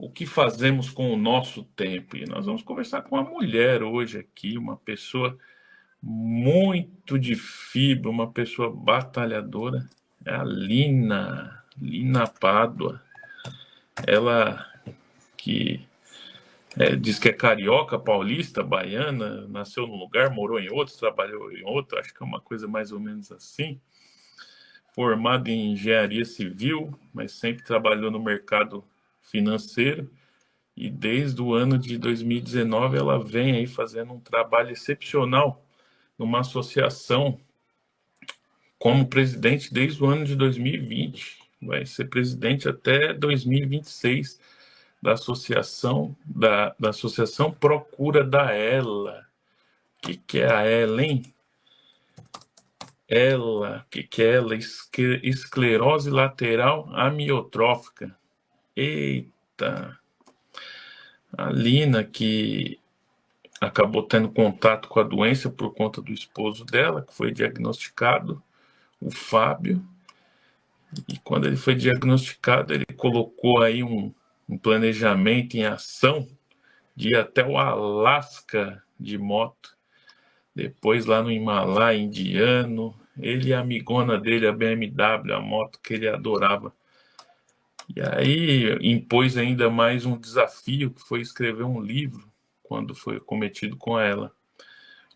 O que fazemos com o nosso tempo? E nós vamos conversar com uma mulher hoje aqui, uma pessoa muito de fibra, uma pessoa batalhadora, é a Lina Pádua. Ela que diz que é carioca, paulista, baiana, nasceu num lugar, morou em outro, trabalhou em outro, acho que é uma coisa mais ou menos assim. Formada em engenharia civil, mas sempre trabalhou no mercado financeiro. E desde o ano de 2019 ela vem aí fazendo um trabalho excepcional numa associação como presidente desde o ano de 2020. Vai ser presidente até 2026 da Associação Procura da Ela. O que é a Ela, hein? Ela, o que é ela? Esclerose lateral amiotrófica. Eita! A Lina, que acabou tendo contato com a doença por conta do esposo dela, que foi diagnosticado, o Fábio. E quando ele foi diagnosticado, ele colocou aí um planejamento em ação de ir até o Alasca de moto, depois lá no Himalaia indiano, ele e a amigona dele, a BMW, a moto que ele adorava. E aí impôs ainda mais um desafio, que foi escrever um livro, quando foi cometido com ela.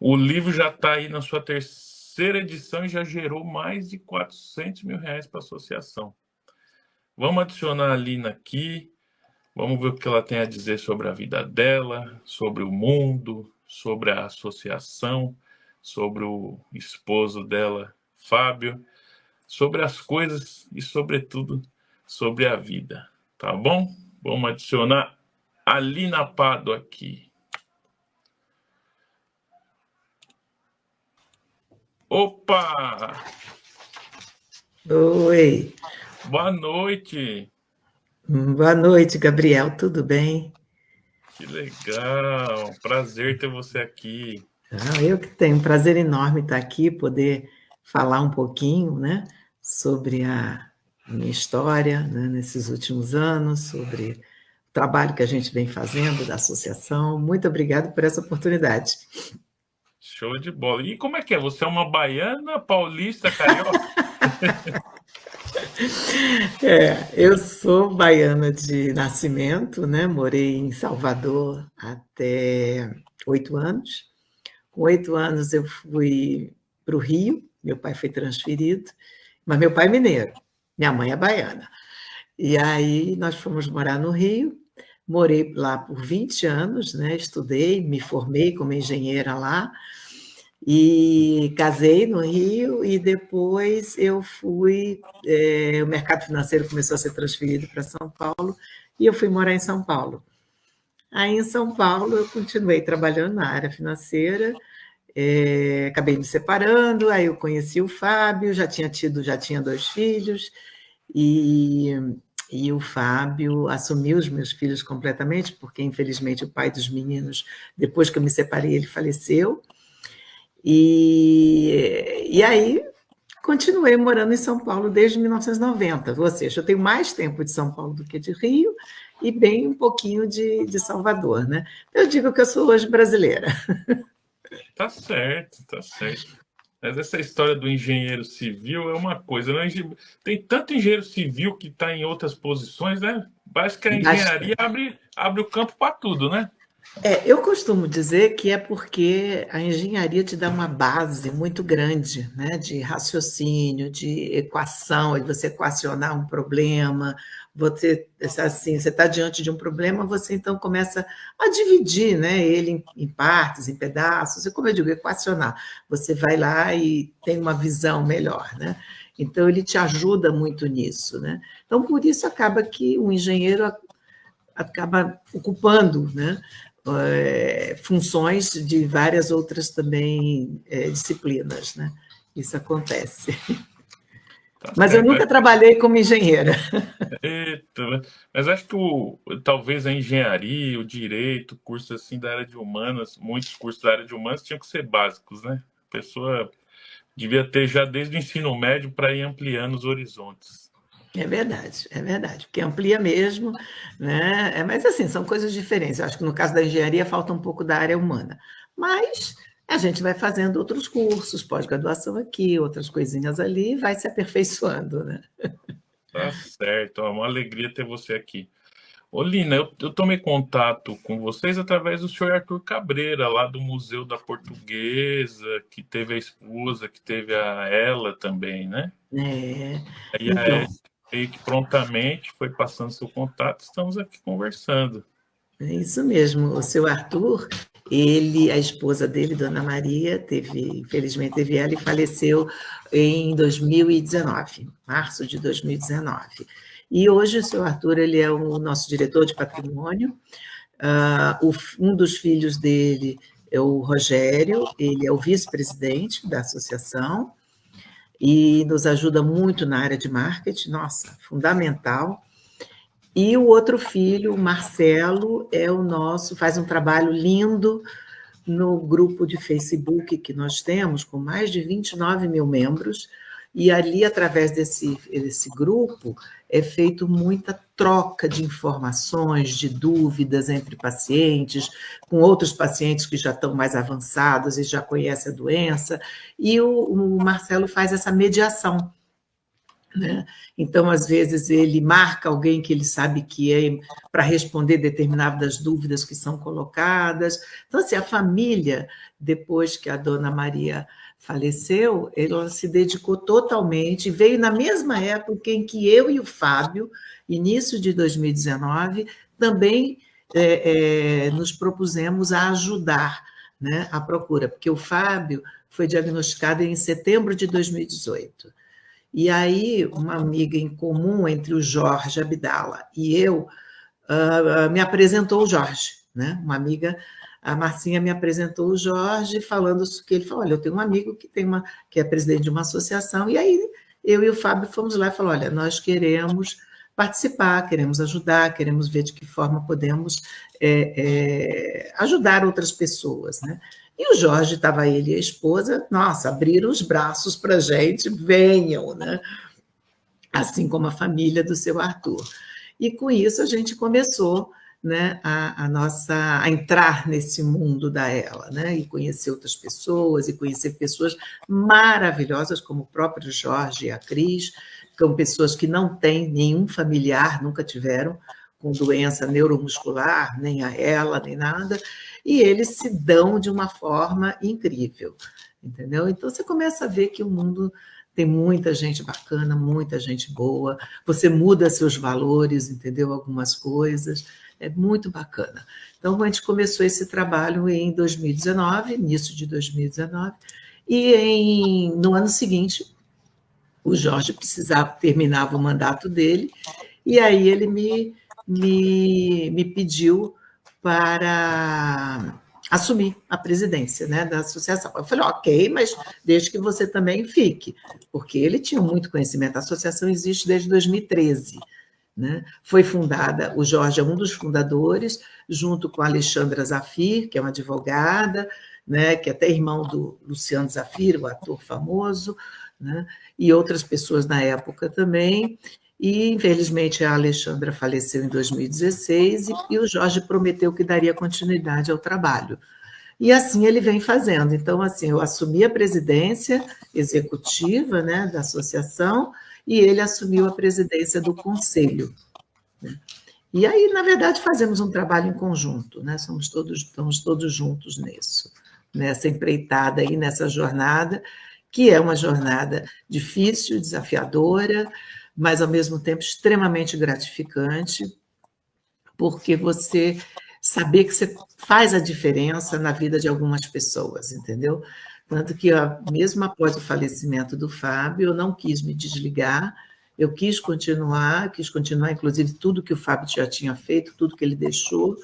O livro já está aí na sua terceira edição e já gerou mais de R$ 400 mil para a associação. Vamos adicionar a Lina aqui, vamos ver o que ela tem a dizer sobre a vida dela, sobre o mundo, sobre a associação, sobre o esposo dela, Fábio, sobre as coisas e, sobretudo, sobre a vida. Tá bom? Vamos adicionar a Lina Pádua aqui. Opa! Oi. Boa noite! Boa noite, Gabriel. Tudo bem? Que legal! Prazer ter você aqui. Eu que tenho um prazer enorme estar aqui, poder falar um pouquinho, né, sobre a minha história, né, nesses últimos anos, sobre o trabalho que a gente vem fazendo da associação. Muito obrigada por essa oportunidade. Show de bola. E como é que é? Você é uma baiana, paulista, carioca? Eu sou baiana de nascimento, né? Morei em Salvador até 8 anos. Com 8 anos eu fui para o Rio, meu pai foi transferido, mas meu pai é mineiro, minha mãe é baiana. E aí nós fomos morar no Rio, morei lá por 20 anos, né? Estudei, me formei como engenheira lá, e casei no Rio, e depois eu fui, o mercado financeiro começou a ser transferido para São Paulo, e eu fui morar em São Paulo. Aí em São Paulo eu continuei trabalhando na área financeira, acabei me separando, aí eu conheci o Fábio, já tinha 2 filhos, e, e o Fábio assumiu os meus filhos completamente, porque infelizmente o pai dos meninos, depois que eu me separei, ele faleceu, e aí continuei morando em São Paulo desde 1990, ou seja, eu tenho mais tempo de São Paulo do que de Rio, e bem um pouquinho de Salvador, né? Eu digo que eu sou hoje brasileira. Tá certo, tá certo. Mas essa história do engenheiro civil é uma coisa, né? Tem tanto engenheiro civil que está em outras posições, né? Parece que a engenharia Bastante. abre o campo para tudo, né? Eu costumo dizer que é porque a engenharia te dá uma base muito grande, né, de raciocínio, de equação, de você equacionar um problema. Você, assim, você está diante de um problema, você então começa a dividir, né, ele em partes, em pedaços, e como eu digo, equacionar. Você vai lá e tem uma visão melhor, né? Então ele te ajuda muito nisso, né? Então por isso acaba que o engenheiro acaba ocupando, né, funções de várias outras também disciplinas, né? Isso acontece. Tá Mas eu certo. nunca trabalhei como engenheira. Eita, né? Mas acho que talvez a engenharia, o direito, cursos assim da área de humanas, muitos cursos da área de humanas tinham que ser básicos, né? A pessoa devia ter já desde o ensino médio para ir ampliando os horizontes. é verdade, porque amplia mesmo, né? Mas assim, são coisas diferentes. Eu acho que no caso da engenharia falta um pouco da área humana. Mas a gente vai fazendo outros cursos, pós-graduação aqui, outras coisinhas ali, e vai se aperfeiçoando, né? Tá certo, é uma alegria ter você aqui. Ô, Lina, eu tomei contato com vocês através do senhor Arthur Cabreira, lá do Museu da Portuguesa, que teve a esposa, que teve a ela também, né? É, Aí então, meio que prontamente foi passando seu contato, estamos aqui conversando. é isso mesmo. O seu Arthur, ele, a esposa dele, Dona Maria, infelizmente teve ela e faleceu em 2019, março de 2019. E hoje o seu Arthur, ele é o nosso diretor de patrimônio. Um dos filhos dele é o Rogério, ele é o vice-presidente da associação e nos ajuda muito na área de marketing, nossa, fundamental. E o outro filho, o Marcelo, faz um trabalho lindo no grupo de Facebook que nós temos, com mais de 29 mil membros, e ali, através desse grupo, é feito muita troca de informações, de dúvidas entre pacientes, com outros pacientes que já estão mais avançados e já conhecem a doença, e o Marcelo faz essa mediação, né? Então, às vezes, ele marca alguém que ele sabe que é para responder determinadas dúvidas que são colocadas. Então, assim, a família, depois que a dona Maria faleceu, ela se dedicou totalmente, veio na mesma época em que eu e o Fábio, início de 2019, também nos propusemos a ajudar, né, a procura, porque o Fábio foi diagnosticado em setembro de 2018. E aí, uma amiga em comum entre o Jorge Abdala e eu me apresentou o Jorge, né? Uma amiga, a Marcinha me apresentou o Jorge, falando que ele falou: olha, eu tenho um amigo que é presidente de uma associação, e aí eu e o Fábio fomos lá e falou: olha, nós queremos participar, queremos ajudar, queremos ver de que forma podemos ajudar outras pessoas, né? E o Jorge, estava ele e a esposa, nossa, abriram os braços para a gente, venham, né? Assim como a família do seu Arthur. E com isso a gente começou, né, a entrar nesse mundo da ela, né, e conhecer outras pessoas, e conhecer pessoas maravilhosas, como o próprio Jorge e a Cris, que são pessoas que não têm nenhum familiar, nunca tiveram, com doença neuromuscular, nem a ela, nem nada, e eles se dão de uma forma incrível, entendeu? Então você começa a ver que o mundo tem muita gente bacana, muita gente boa, você muda seus valores, entendeu? Algumas coisas, é muito bacana. Então, a gente começou esse trabalho em 2019, início de 2019, e no ano seguinte, o Jorge terminava o mandato dele, e aí ele me pediu para assumir a presidência, né, da associação. Eu falei, ok, mas desde que você também fique, porque ele tinha muito conhecimento. A associação existe desde 2013. Né? Foi fundada, o Jorge é um dos fundadores, junto com a Alexandra Zafir, que é uma advogada, né, que é até irmão do Luciano Zafir, o ator famoso, né, e outras pessoas na época também. E, infelizmente, a Alexandra faleceu em 2016 e o Jorge prometeu que daria continuidade ao trabalho. E assim ele vem fazendo. Então, assim, eu assumi a presidência executiva, né, da associação e ele assumiu a presidência do conselho. Né? E aí, na verdade, fazemos um trabalho em conjunto, né? Estamos todos juntos nisso, nessa empreitada aí, nessa jornada, que é uma jornada difícil, desafiadora, mas ao mesmo tempo extremamente gratificante, porque você saber que você faz a diferença na vida de algumas pessoas, entendeu? Tanto que, mesmo após o falecimento do Fábio, eu não quis me desligar, eu quis continuar, inclusive, tudo que o Fábio já tinha feito, tudo que ele deixou,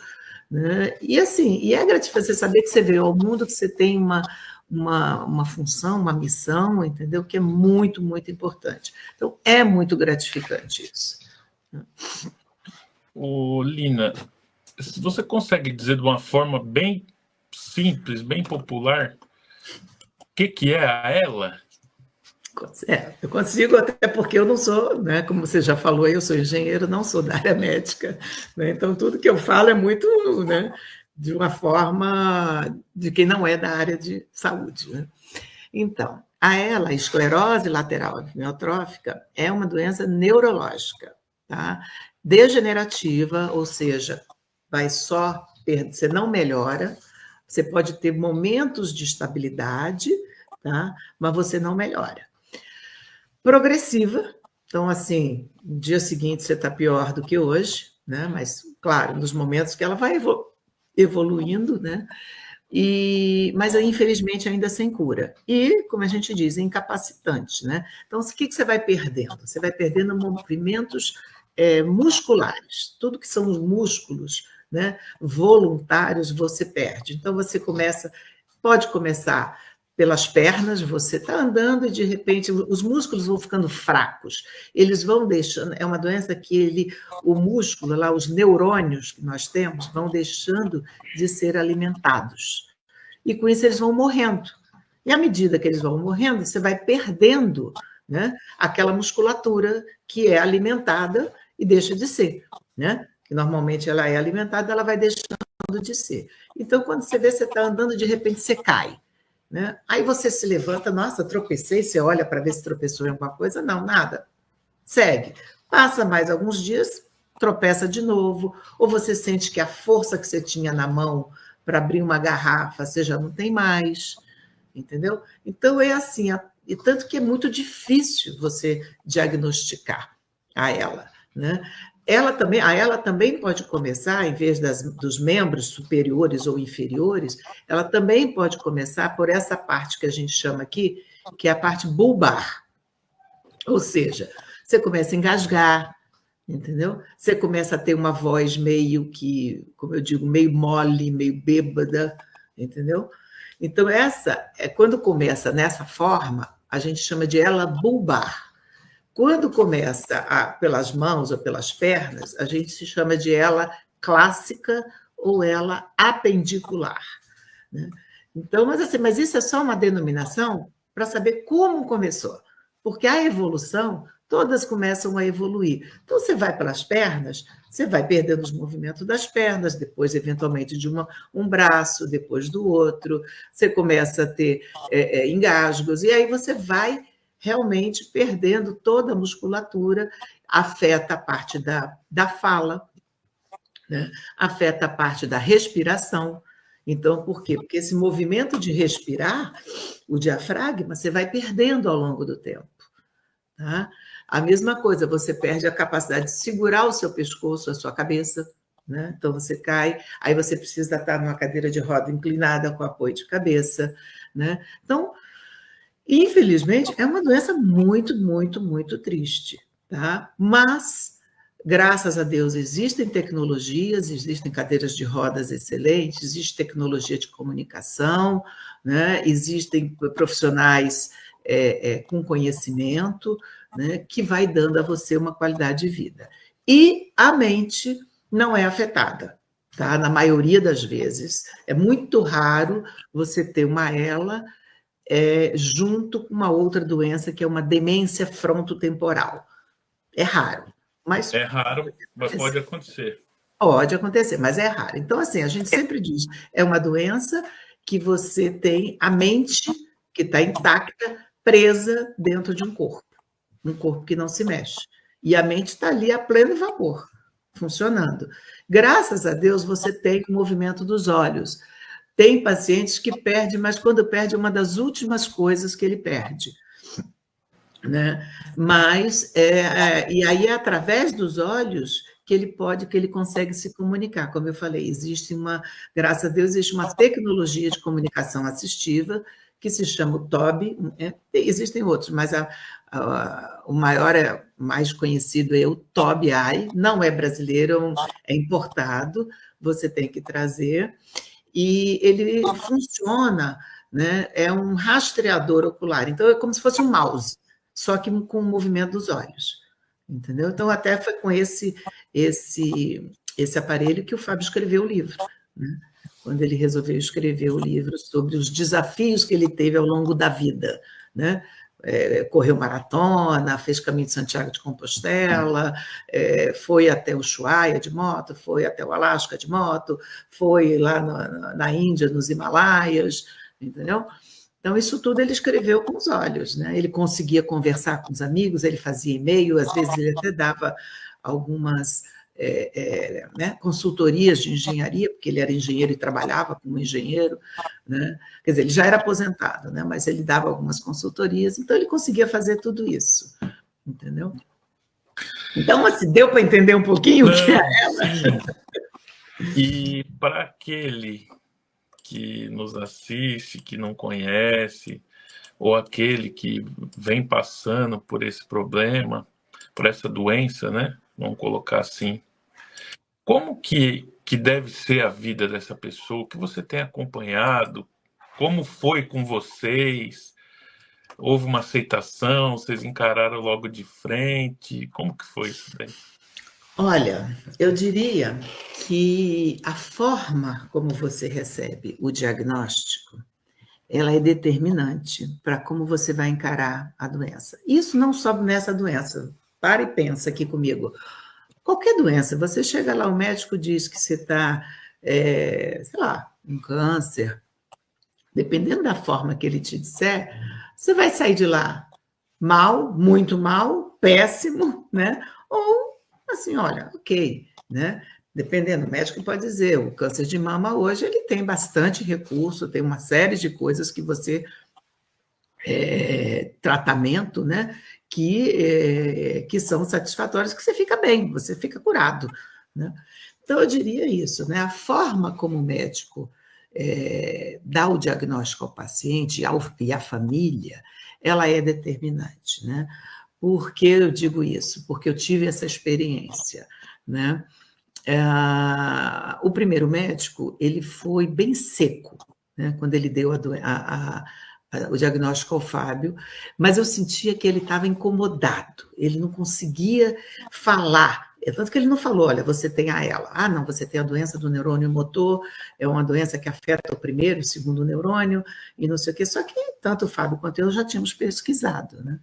né? E assim, é gratificante você saber que você veio ao mundo, que você tem uma função, uma missão, entendeu? Que é muito, muito importante. Então, é muito gratificante isso. Ô, Lina, você consegue dizer de uma forma bem simples, bem popular, o que é a ela? Eu consigo, até porque eu não sou, né, como você já falou, eu sou engenheiro, não sou da área médica, né, então tudo que eu falo é muito, né, de uma forma de quem não é da área de saúde, né? Então, a esclerose lateral amiotrófica é uma doença neurológica, tá? Degenerativa, ou seja, vai só perder, você não melhora, você pode ter momentos de estabilidade, tá? Mas você não melhora. Progressiva, então, assim, no dia seguinte você está pior do que hoje, né? Mas, claro, nos momentos que ela vai evoluindo, né? Mas, infelizmente, ainda sem cura. E, como a gente diz, incapacitante, né? Então, o que você vai perdendo? Você vai perdendo movimentos musculares. Tudo que são os músculos, né, voluntários, você perde. Então, pode começar pelas pernas, você está andando e, de repente, os músculos vão ficando fracos. Eles vão deixando... É uma doença que o músculo, lá, os neurônios que nós temos, vão deixando de ser alimentados. E, com isso, eles vão morrendo. E, à medida que eles vão morrendo, você vai perdendo, né, aquela musculatura que é alimentada e deixa de ser, né? Que normalmente ela é alimentada, ela vai deixando de ser. Então, quando você vê, você está andando, de repente você cai, né? Aí você se levanta, nossa, tropecei, você olha para ver se tropeçou em alguma coisa, não, nada. Segue. Passa mais alguns dias, tropeça de novo, ou você sente que a força que você tinha na mão para abrir uma garrafa, você já não tem mais, entendeu? Então, é assim, e tanto que é muito difícil você diagnosticar a ela, né? Ela também pode começar, em vez dos membros superiores ou inferiores, ela também pode começar por essa parte que a gente chama aqui, que é a parte bulbar. Ou seja, você começa a engasgar, entendeu? Você começa a ter uma voz meio que, como eu digo, meio mole, meio bêbada, entendeu? Então, quando começa nessa forma, a gente chama de ela bulbar. Quando começa pelas mãos ou pelas pernas, a gente se chama de ela clássica ou ela apendicular, né? Então, mas isso é só uma denominação para saber como começou, porque a evolução, todas começam a evoluir. Então, você vai pelas pernas, você vai perdendo os movimentos das pernas, depois, eventualmente, de um braço, depois do outro, você começa a ter engasgos, e aí você vai realmente perdendo toda a musculatura, afeta a parte da fala, né? Afeta a parte da respiração. Então, por quê? Porque esse movimento de respirar, o diafragma, você vai perdendo ao longo do tempo, tá? A mesma coisa, você perde a capacidade de segurar o seu pescoço, a sua cabeça, né? Então, você cai, aí você precisa estar numa cadeira de roda inclinada com apoio de cabeça, né? Então, infelizmente, é uma doença muito, muito, muito triste, tá? Mas, graças a Deus, existem tecnologias, existem cadeiras de rodas excelentes, existe tecnologia de comunicação, né? Existem profissionais com conhecimento, né? Que vai dando a você uma qualidade de vida. E a mente não é afetada, tá? Na maioria das vezes. É muito raro você ter uma ELA junto com uma outra doença, que é uma demência frontotemporal. É raro, mas É raro, mas pode acontecer. Pode acontecer, mas é raro. Então, assim, a gente sempre diz, é uma doença que você tem a mente que está intacta, presa dentro de um corpo que não se mexe. E a mente está ali a pleno vapor, funcionando. Graças a Deus, você tem o movimento dos olhos. Tem pacientes que perdem, mas quando perde, é uma das últimas coisas que ele perde, né? Mas, e aí é através dos olhos que ele consegue se comunicar. Como eu falei, graças a Deus, existe uma tecnologia de comunicação assistiva que se chama o TOB, existem outros, mas o maior, mais conhecido é o TOB-AI, não é brasileiro, é importado, você tem que trazer, e ele funciona, né? É um rastreador ocular, então é como se fosse um mouse, só que com o movimento dos olhos, entendeu? Então, até foi com esse aparelho que o Fábio escreveu o livro, né? Quando ele resolveu escrever o livro sobre os desafios que ele teve ao longo da vida, né? correu maratona, fez caminho de Santiago de Compostela, foi até o Ushuaia de moto, foi até o Alasca de moto, foi lá na Índia, nos Himalaias, entendeu? Então, isso tudo ele escreveu com os olhos, né? Ele conseguia conversar com os amigos, ele fazia e-mail, às vezes ele até dava algumas né, consultorias de engenharia, porque ele era engenheiro e trabalhava como engenheiro, né? Quer dizer, ele já era aposentado, né? Mas ele dava algumas consultorias, então ele conseguia fazer tudo isso, entendeu? Então, assim, deu para entender um pouquinho o que é ela? Sim. E para aquele que nos assiste, que não conhece, ou aquele que vem passando por esse problema, por essa doença, né? Vamos colocar assim. Como que deve ser a vida dessa pessoa? O que você tem acompanhado? Como foi com vocês? Houve uma aceitação? Vocês encararam logo de frente? Como que foi isso daí? Olha, eu diria que a forma como você recebe o diagnóstico, ela é determinante para como você vai encarar a doença. Isso não só nessa doença. Para e pensa aqui comigo. Qualquer doença, você chega lá, o médico diz que você está, sei lá, um câncer, dependendo da forma que ele te disser, você vai sair de lá mal, muito mal, péssimo, né? Ou assim, olha, ok, né? Dependendo, o médico pode dizer, o câncer de mama hoje ele tem bastante recurso, tem uma série de coisas que você tratamento, né? Que são satisfatórios, que você fica bem, você fica curado, né? Então eu diria isso, né? A forma como o médico dá o diagnóstico ao paciente e à família, ela é determinante, né? Por que eu digo isso? Porque eu tive essa experiência, né? O primeiro médico, ele foi bem seco, né? Quando ele deu o diagnóstico ao Fábio, mas eu sentia que ele estava incomodado, ele não conseguia falar. Tanto que ele não falou, olha, você tem a ela. Ah, não, você tem a doença do neurônio motor, é uma doença que afeta o primeiro e o segundo neurônio, e não sei o quê. Só que tanto o Fábio quanto eu já tínhamos pesquisado, né?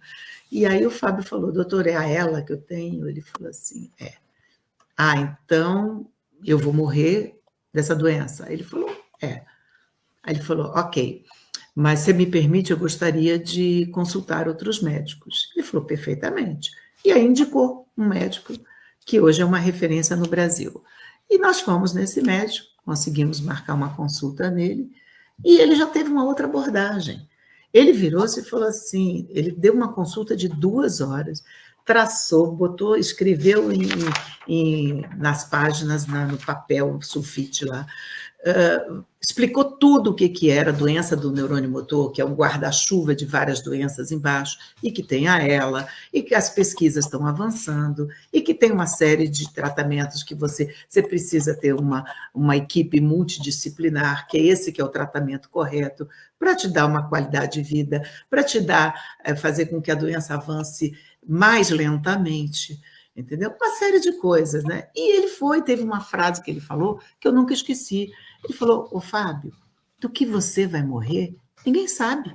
E aí o Fábio falou, doutor, é a ela que eu tenho? Ele falou assim, é. Ah, então eu vou morrer dessa doença? Aí ele falou, é. Aí ele falou, ok, mas se me permite, eu gostaria de consultar outros médicos. Ele falou, perfeitamente. E aí indicou um médico que hoje é uma referência no Brasil. E nós fomos nesse médico, conseguimos marcar uma consulta nele, e ele já teve uma outra abordagem. Ele virou-se e falou assim, ele deu uma consulta de 2 horas, traçou, botou, escreveu nas páginas, no papel sulfite lá, explicou tudo o que era a doença do neurônio motor, que é um guarda-chuva de várias doenças embaixo, e que tem a ela, e que as pesquisas estão avançando, e que tem uma série de tratamentos que você precisa ter uma equipe multidisciplinar, que é esse que é o tratamento correto, para te dar uma qualidade de vida, para te dar, fazer com que a doença avance mais lentamente, entendeu? Uma série de coisas, né? E ele teve uma frase que ele falou que eu nunca esqueci. Ele falou, ô Fábio, do que você vai morrer, ninguém sabe.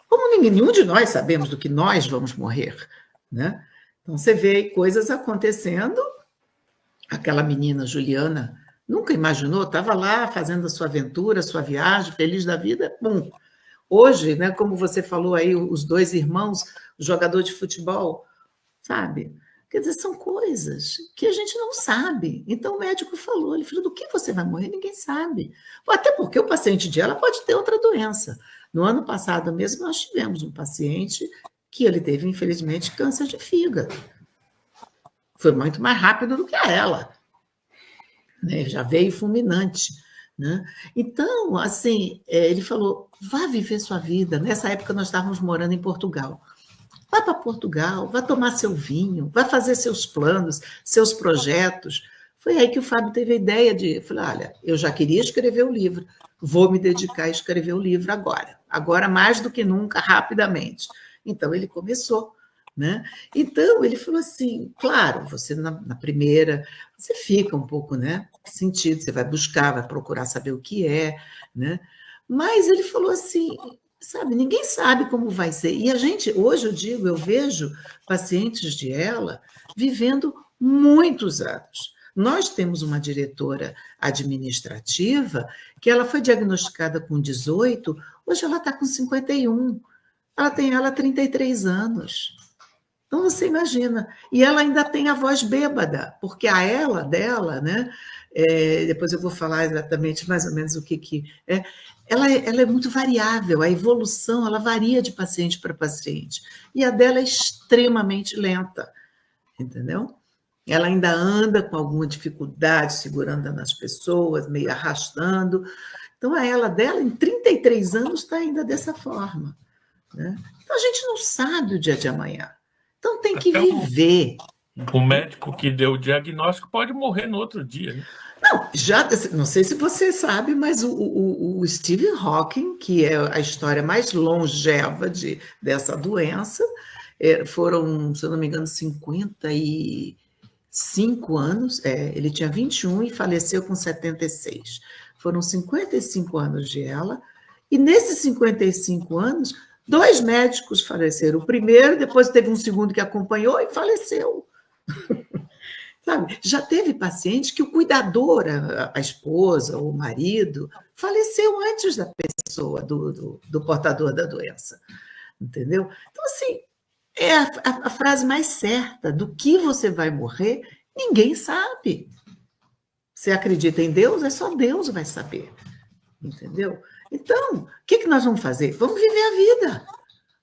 Como nenhum de nós sabemos do que nós vamos morrer, né? Então você vê coisas acontecendo. Aquela menina Juliana nunca imaginou, estava lá fazendo a sua aventura, a sua viagem, feliz da vida, pum. Hoje, né, como você falou aí, os 2 irmãos, o jogador de futebol, sabe? Quer dizer, são coisas que a gente não sabe. Então o médico falou, ele falou, do que você vai morrer? Ninguém sabe. Até porque o paciente dela pode ter outra doença. No ano passado mesmo, nós tivemos um paciente que ele teve, infelizmente, câncer de fígado. Foi muito mais rápido do que a ela, né? Já veio fulminante, né? Então, assim, ele falou, vá viver sua vida. Nessa época nós estávamos morando em Portugal. Vá para Portugal, vá tomar seu vinho, vá fazer seus planos, seus projetos. Foi aí que o Fábio teve a ideia de, falar, olha, eu já queria escrever o livro, vou me dedicar a escrever o livro agora mais do que nunca, rapidamente. Então ele começou, né? Então ele falou assim, claro, você na primeira, você fica um pouco, né, sentido, você vai buscar, vai procurar saber o que é, né? Mas ele falou assim, sabe? Ninguém sabe como vai ser. E a gente, hoje eu digo, eu vejo pacientes de ela vivendo muitos anos. Nós temos uma diretora administrativa que ela foi diagnosticada com 18, hoje ela está com 51. Ela 33 anos. Então, você imagina. E ela ainda tem a voz bêbada, porque a ela dela, né? Depois eu vou falar exatamente mais ou menos o que é. Ela é muito variável, a evolução ela varia de paciente para paciente. E a dela é extremamente lenta, entendeu? Ela ainda anda com alguma dificuldade, segurando nas pessoas, meio arrastando. Então, a ela dela, em 33 anos, está ainda dessa forma. Né? Então, a gente não sabe o dia de amanhã. Então, tem que Até viver. o médico que deu o diagnóstico pode morrer no outro dia, né? Não, não sei se você sabe, mas o Stephen Hawking, que é a história mais longeva dessa doença, foram, se eu não me engano, 55 anos. Ele tinha 21 e faleceu com 76. Foram 55 anos de ela, e nesses 55 anos, 2 médicos faleceram. O primeiro, depois teve um segundo que acompanhou e faleceu. Sabe? Já teve paciente que o cuidador, a esposa ou o marido, faleceu antes da pessoa, do portador da doença. Entendeu? Então, assim, é a frase mais certa: do que você vai morrer, ninguém sabe. Você acredita em Deus? É só Deus vai saber. Entendeu? Então, o que nós vamos fazer? Vamos viver a vida.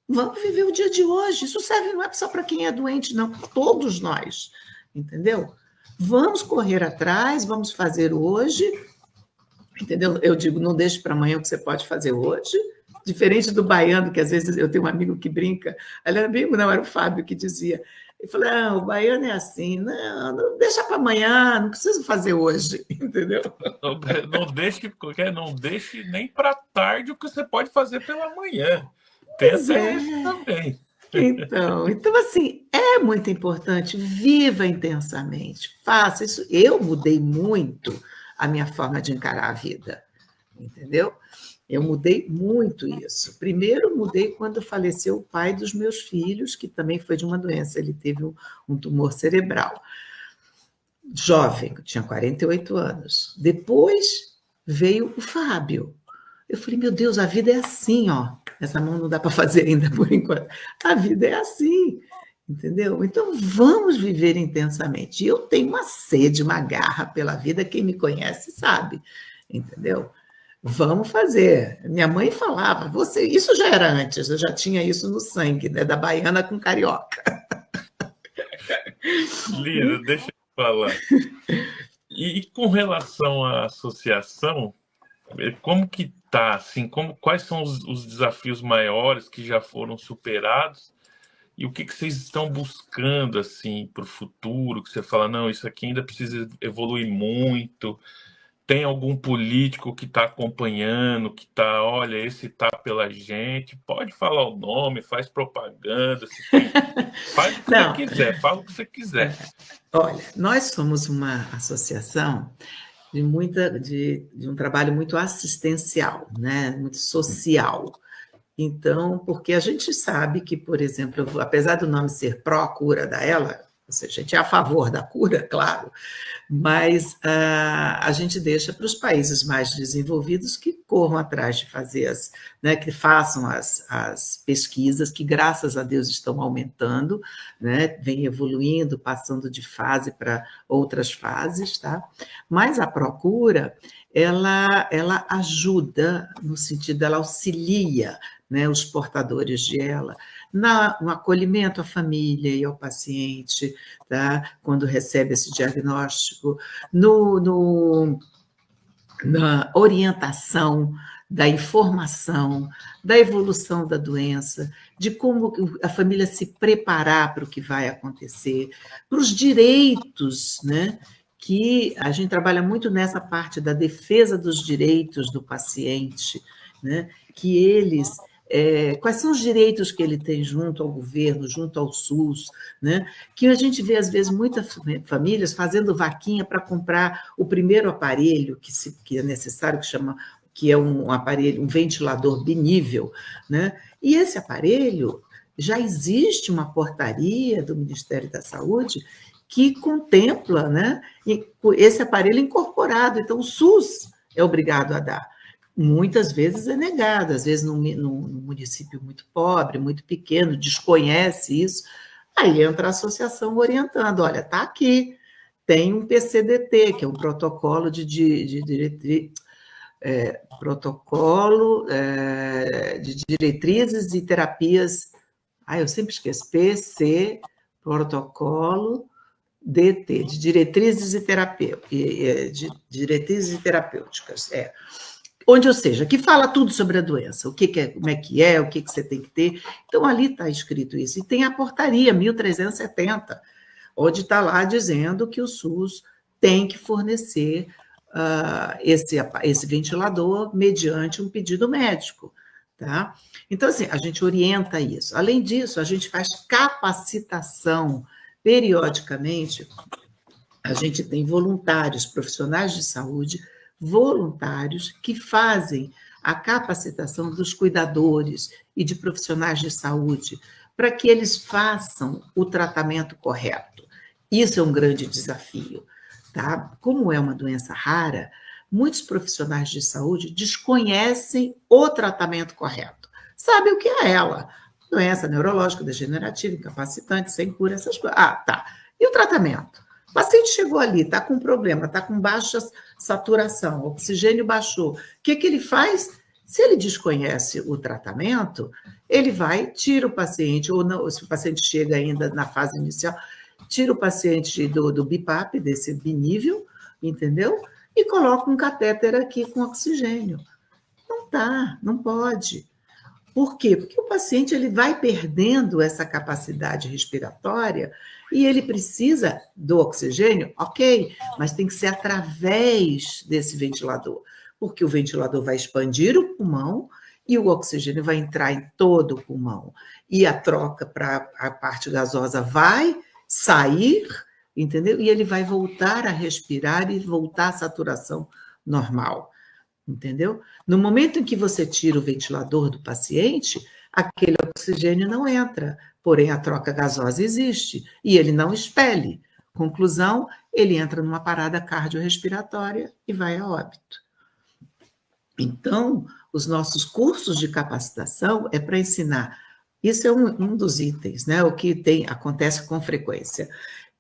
Vamos viver o dia de hoje. Isso serve não é só para quem é doente, não, todos nós. Entendeu? Vamos correr atrás, vamos fazer hoje, entendeu? Eu digo, não deixe para amanhã o que você pode fazer hoje, diferente do baiano, que às vezes eu tenho um amigo que brinca, aliás, não, era o Fábio que dizia, ele falou, o baiano é assim, não deixa para amanhã, não preciso fazer hoje, entendeu? Não deixe nem para tarde o que você pode fazer pela manhã. Pois Tenta isso também. Então, assim, é muito importante, viva intensamente, faça isso. Eu mudei muito a minha forma de encarar a vida, entendeu? Eu mudei muito isso. Primeiro, mudei quando faleceu o pai dos meus filhos, que também foi de uma doença, ele teve um tumor cerebral. Jovem, tinha 48 anos. Depois veio o Fábio. Eu falei, meu Deus, a vida é assim, ó. Essa mão não dá para fazer ainda por enquanto. A vida é assim, entendeu? Então, vamos viver intensamente. E eu tenho uma sede, uma garra pela vida, quem me conhece sabe, entendeu? Vamos fazer. Minha mãe falava, isso já era antes, eu já tinha isso no sangue, né? Da baiana com carioca. Lina, deixa eu falar. E com relação à associação, como que tá, assim, quais são os desafios maiores que já foram superados e o que vocês estão buscando, assim, para o futuro, que você fala, não, isso aqui ainda precisa evoluir muito, tem algum político que está acompanhando, que está, olha, esse tá pela gente, pode falar o nome, faz propaganda, se tem, faz o que você quiser, fala o que você quiser. Olha, nós somos uma associação de um trabalho muito assistencial, né? Muito social. Então, porque a gente sabe que, por exemplo, apesar do nome ser pró-cura da ela, ou seja, a gente é a favor da cura, claro, mas a gente deixa para os países mais desenvolvidos que corram atrás de fazer né, que façam as pesquisas, que graças a Deus estão aumentando, né, vem evoluindo, passando de fase para outras fases, tá? Mas a procura, ela ajuda, no sentido, ela auxilia, né, os portadores de ela, no acolhimento à família e ao paciente, tá? Quando recebe esse diagnóstico, na orientação da informação, da evolução da doença, de como a família se preparar para o que vai acontecer, para os direitos, né? Que a gente trabalha muito nessa parte da defesa dos direitos do paciente, né? Que eles quais são os direitos que ele tem junto ao governo, junto ao SUS, né? Que a gente vê, às vezes, muitas famílias fazendo vaquinha para comprar o primeiro aparelho que é necessário, que chama que é um aparelho, um ventilador binível, né? E esse aparelho, já existe uma portaria do Ministério da Saúde que contempla, né, esse aparelho incorporado. Então, o SUS é obrigado a dar. Muitas vezes é negado, às vezes num município muito pobre, muito pequeno, desconhece isso, aí entra a associação orientando, olha, está aqui, tem um PCDT, que é um protocolo de diretrizes e terapias. Eu sempre esqueço. PC, protocolo DT, de diretrizes e terapêuticas. Onde, ou seja, que fala tudo sobre a doença, o que é, como é que é, o que você tem que ter. Então, ali está escrito isso. E tem a portaria 1370, onde está lá dizendo que o SUS tem que fornecer esse ventilador mediante um pedido médico. Tá? Então, assim, a gente orienta isso. Além disso, a gente faz capacitação periodicamente. A gente tem voluntários, profissionais de saúde, voluntários que fazem a capacitação dos cuidadores e de profissionais de saúde para que eles façam o tratamento correto. Isso é um grande desafio, tá? Como é uma doença rara, muitos profissionais de saúde desconhecem o tratamento correto. Sabe o que é ela? Doença neurológica, degenerativa, incapacitante, sem cura, essas coisas. Tá. E o tratamento? O paciente chegou ali, está com problema, está com baixa saturação, oxigênio baixou. O que ele faz? Se ele desconhece o tratamento, ele vai, tira o paciente, ou não, se o paciente chega ainda na fase inicial, tira o paciente do BiPAP, desse binível, entendeu? E coloca um catéter aqui com oxigênio. Não dá, não pode. Por quê? Porque o paciente ele vai perdendo essa capacidade respiratória e ele precisa do oxigênio, ok, mas tem que ser através desse ventilador, porque o ventilador vai expandir o pulmão e o oxigênio vai entrar em todo o pulmão. E a troca para a parte gasosa vai sair, entendeu? E ele vai voltar a respirar e voltar à saturação normal. Entendeu? No momento em que você tira o ventilador do paciente, aquele oxigênio não entra, porém a troca gasosa existe e ele não expele. Conclusão, ele entra numa parada cardiorrespiratória e vai a óbito. Então, os nossos cursos de capacitação é para ensinar. Isso é um dos itens, né? O que acontece com frequência.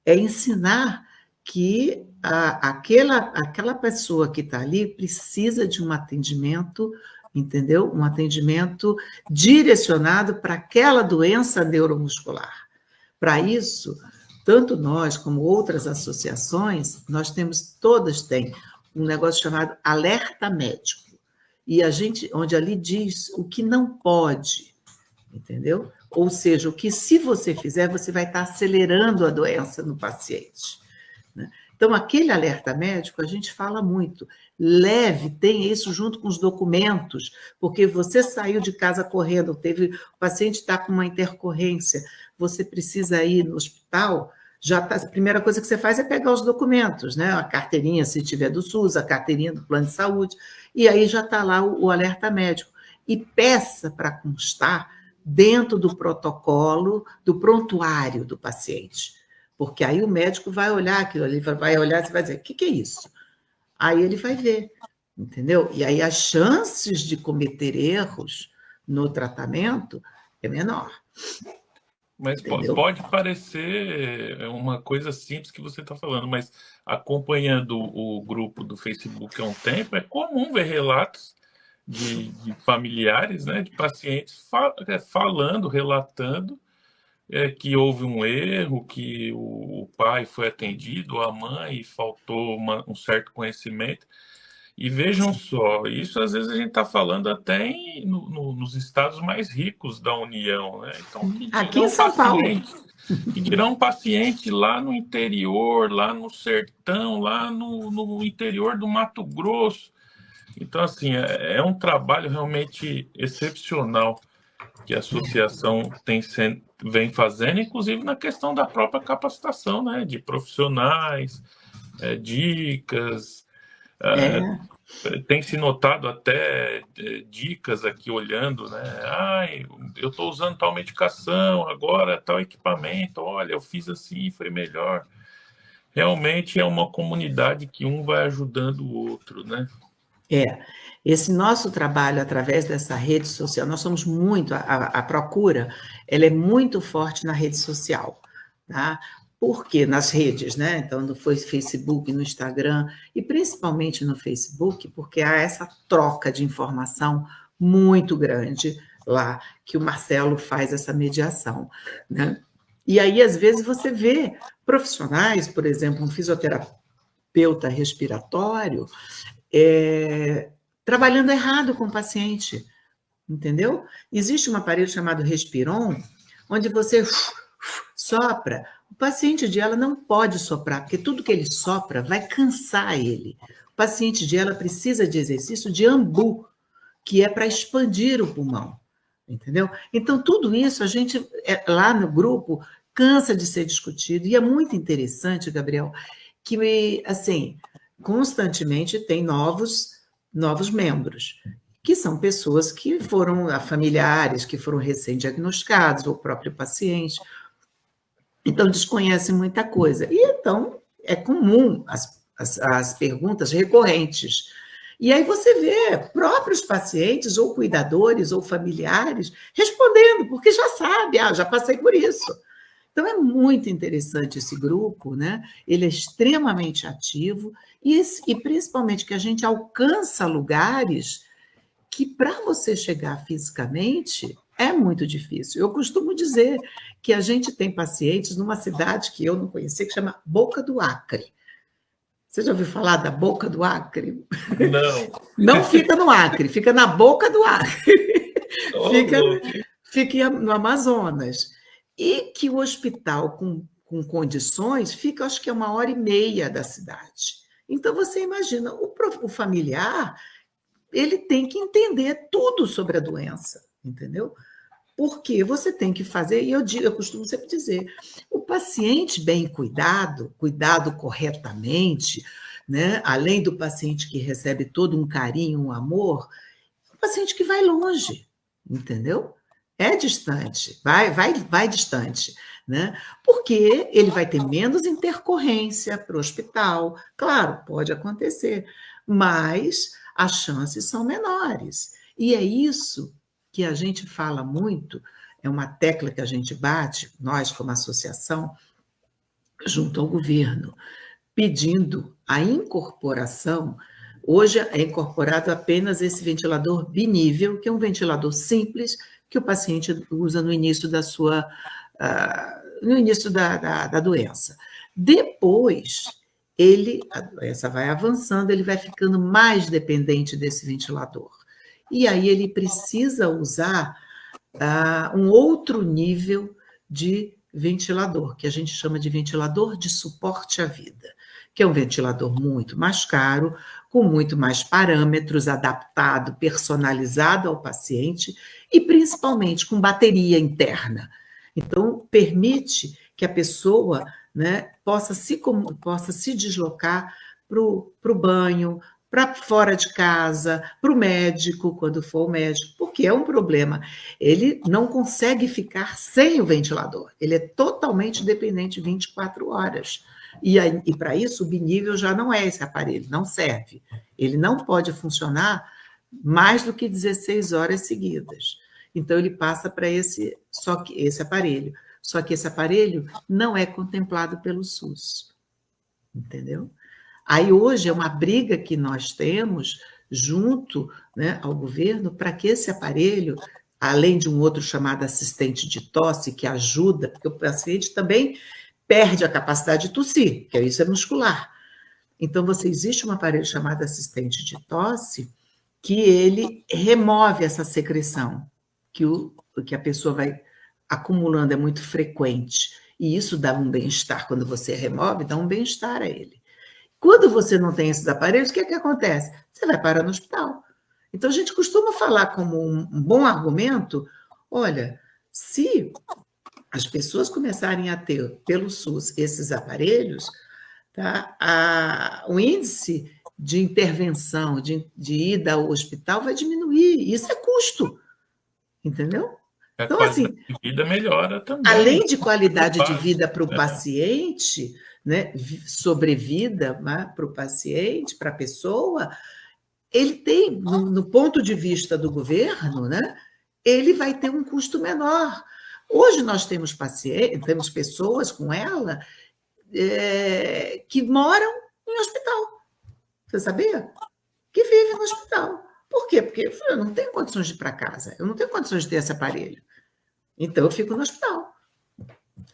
É ensinar que aquela pessoa que está ali precisa de um atendimento, entendeu? Um atendimento direcionado para aquela doença neuromuscular. Para isso, tanto nós como outras associações, todas têm um negócio chamado alerta médico. E onde ali diz o que não pode, entendeu? Ou seja, o que se você fizer, você vai estar acelerando a doença no paciente. Né? Então, aquele alerta médico, a gente fala muito. Tenha isso junto com os documentos, porque você saiu de casa correndo, o paciente está com uma intercorrência, você precisa ir no hospital, a primeira coisa que você faz é pegar os documentos, né? A carteirinha, se tiver do SUS, a carteirinha do plano de saúde, e aí já está lá o alerta médico. E peça para constar dentro do protocolo, do prontuário do paciente. Porque aí o médico vai olhar aquilo ali, vai olhar e vai dizer, o que é isso? Aí ele vai ver, entendeu? E aí as chances de cometer erros no tratamento é menor. Mas pode parecer uma coisa simples que você está falando, mas acompanhando o grupo do Facebook há um tempo, é comum ver relatos de familiares, né, de pacientes falando, relatando que houve um erro, que o pai foi atendido, a mãe, e faltou um certo conhecimento. E vejam só, isso às vezes a gente está falando até nos estados mais ricos da União, né? Então, aqui em São Paulo. Que dirá um paciente lá no interior, lá no sertão, lá no interior do Mato Grosso. Então, assim, é um trabalho realmente excepcional que a associação vem fazendo, inclusive na questão da própria capacitação, né, de profissionais, dicas. tem se notado até dicas aqui olhando, né? Eu estou usando tal medicação, agora tal equipamento, olha, eu fiz assim, foi melhor. Realmente é uma comunidade que um vai ajudando o outro, né? Esse nosso trabalho através dessa rede social, nós somos muito, a procura, ela é muito forte na rede social, tá? Por quê? Nas redes, né? Então, no Facebook, no Instagram, e principalmente no Facebook, porque há essa troca de informação muito grande lá, que o Marcelo faz essa mediação, né? E aí, às vezes, você vê profissionais, por exemplo, um fisioterapeuta respiratório, é, trabalhando errado com o paciente, entendeu? Existe um aparelho chamado Respiron, onde você sopra. O paciente de ela não pode soprar, porque tudo que ele sopra vai cansar ele. O paciente de ela precisa de exercício de ambu, que é para expandir o pulmão, entendeu? Então, tudo isso a gente, lá no grupo, cansa de ser discutido, e é muito interessante, Gabriel, que, assim, constantemente tem novos membros, que são pessoas que foram familiares, que foram recém-diagnosticados, ou o próprio paciente. Então, desconhecem muita coisa. E então, é comum as perguntas recorrentes. E aí você vê próprios pacientes, ou cuidadores, ou familiares, respondendo, porque já sabe, já passei por isso. Então, é muito interessante esse grupo, né? Ele é extremamente ativo e principalmente que a gente alcança lugares que, para você chegar fisicamente, é muito difícil. Eu costumo dizer que a gente tem pacientes numa cidade que eu não conhecia, que chama Boca do Acre. Você já ouviu falar da Boca do Acre? Não. Não fica no Acre, fica na Boca do Acre. Oh, Fica, louco. fica no Amazonas. E que o hospital com condições fica, acho que é 1h30 da cidade. Então, você imagina, o familiar, ele tem que entender tudo sobre a doença, entendeu? Porque você tem que fazer, e eu costumo sempre dizer, o paciente bem cuidado corretamente, né? Além do paciente que recebe todo um carinho, um amor, o paciente que vai longe, entendeu? É distante, vai distante, né? Porque ele vai ter menos intercorrência para o hospital. Claro, pode acontecer, mas as chances são menores. E é isso que a gente fala muito, é uma tecla que a gente bate, nós como associação, junto ao governo, pedindo a incorporação. Hoje é incorporado apenas esse ventilador binível, que é um ventilador simples que o paciente usa no início da sua, no início da doença. Depois, a doença vai avançando, ele vai ficando mais dependente desse ventilador. E aí ele precisa usar um outro nível de ventilador, que a gente chama de ventilador de suporte à vida, que é um ventilador muito mais caro, com muito mais parâmetros, adaptado, personalizado ao paciente e principalmente com bateria interna. Então, permite que a pessoa, né, possa se deslocar para o banho, para fora de casa, para o médico, quando for o médico, porque é um problema. Ele não consegue ficar sem o ventilador, ele é totalmente dependente 24 horas. E para isso, o binível já não é esse aparelho, não serve. Ele não pode funcionar mais do que 16 horas seguidas. Então, ele passa para esse aparelho. Só que esse aparelho não é contemplado pelo SUS, entendeu? Aí hoje é uma briga que nós temos junto, né, ao governo para que esse aparelho, além de um outro chamado assistente de tosse, que ajuda, porque o paciente também perde a capacidade de tossir, que isso é muscular. Então, existe um aparelho chamado assistente de tosse que ele remove essa secreção que a pessoa vai acumulando, é muito frequente. E isso dá um bem-estar. Quando você remove, dá um bem-estar a ele. Quando você não tem esses aparelhos, o que é que acontece? Você vai parar no hospital. Então, a gente costuma falar como um bom argumento, olha, se as pessoas começarem a ter, pelo SUS, esses aparelhos, tá? O índice de intervenção, de ida ao hospital, vai diminuir. Isso é custo, entendeu? A Então, qualidade assim, de vida melhora também. além de qualidade de Fácil. vida para o paciente, né, sobrevida, né, para o paciente, para a pessoa, ele tem, no ponto de vista do governo, né, ele vai ter um custo menor. Hoje nós temos pacientes, temos pessoas com ela que moram em hospital. Você sabia? Que vivem no hospital. Por quê? Porque eu não tenho condições de ir para casa, eu não tenho condições de ter esse aparelho. Então eu fico no hospital.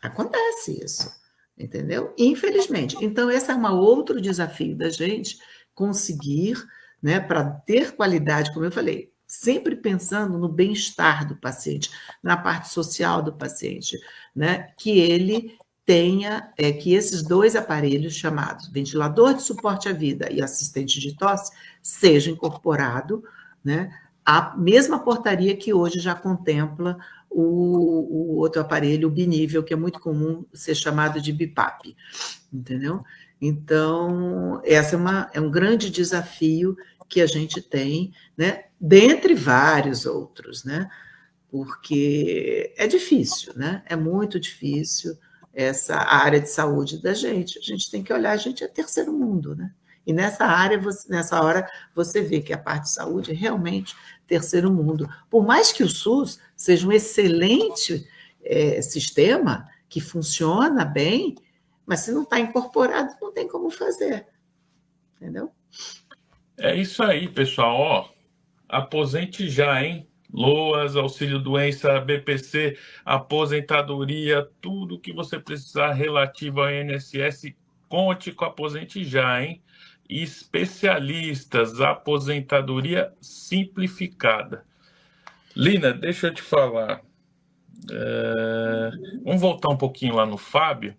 Acontece isso, entendeu? Infelizmente. Então, esse é um outro desafio da gente conseguir, né, para ter qualidade, como eu falei, sempre pensando no bem-estar do paciente, na parte social do paciente, né, que ele tenha, que esses dois aparelhos chamados ventilador de suporte à vida e assistente de tosse sejam incorporados, né, à mesma portaria que hoje já contempla o outro aparelho, o binível, que é muito comum ser chamado de BIPAP, entendeu? Então, essa é um grande desafio que a gente tem, né? Dentre vários outros, né? Porque é difícil, né? É muito difícil essa área de saúde da gente. A gente tem que olhar, a gente é terceiro mundo, né? E nessa área, nessa hora, você vê que a parte de saúde é realmente terceiro mundo. Por mais que o SUS seja um excelente sistema, que funciona bem, mas se não está incorporado, não tem como fazer, entendeu? É isso aí, pessoal. Ó, aposente já, hein? LOAS, auxílio-doença, BPC, aposentadoria, tudo que você precisar relativo ao INSS, conte com a Aposente já, hein? Especialistas, aposentadoria simplificada. Lina, deixa eu te falar. Vamos voltar um pouquinho lá no Fábio.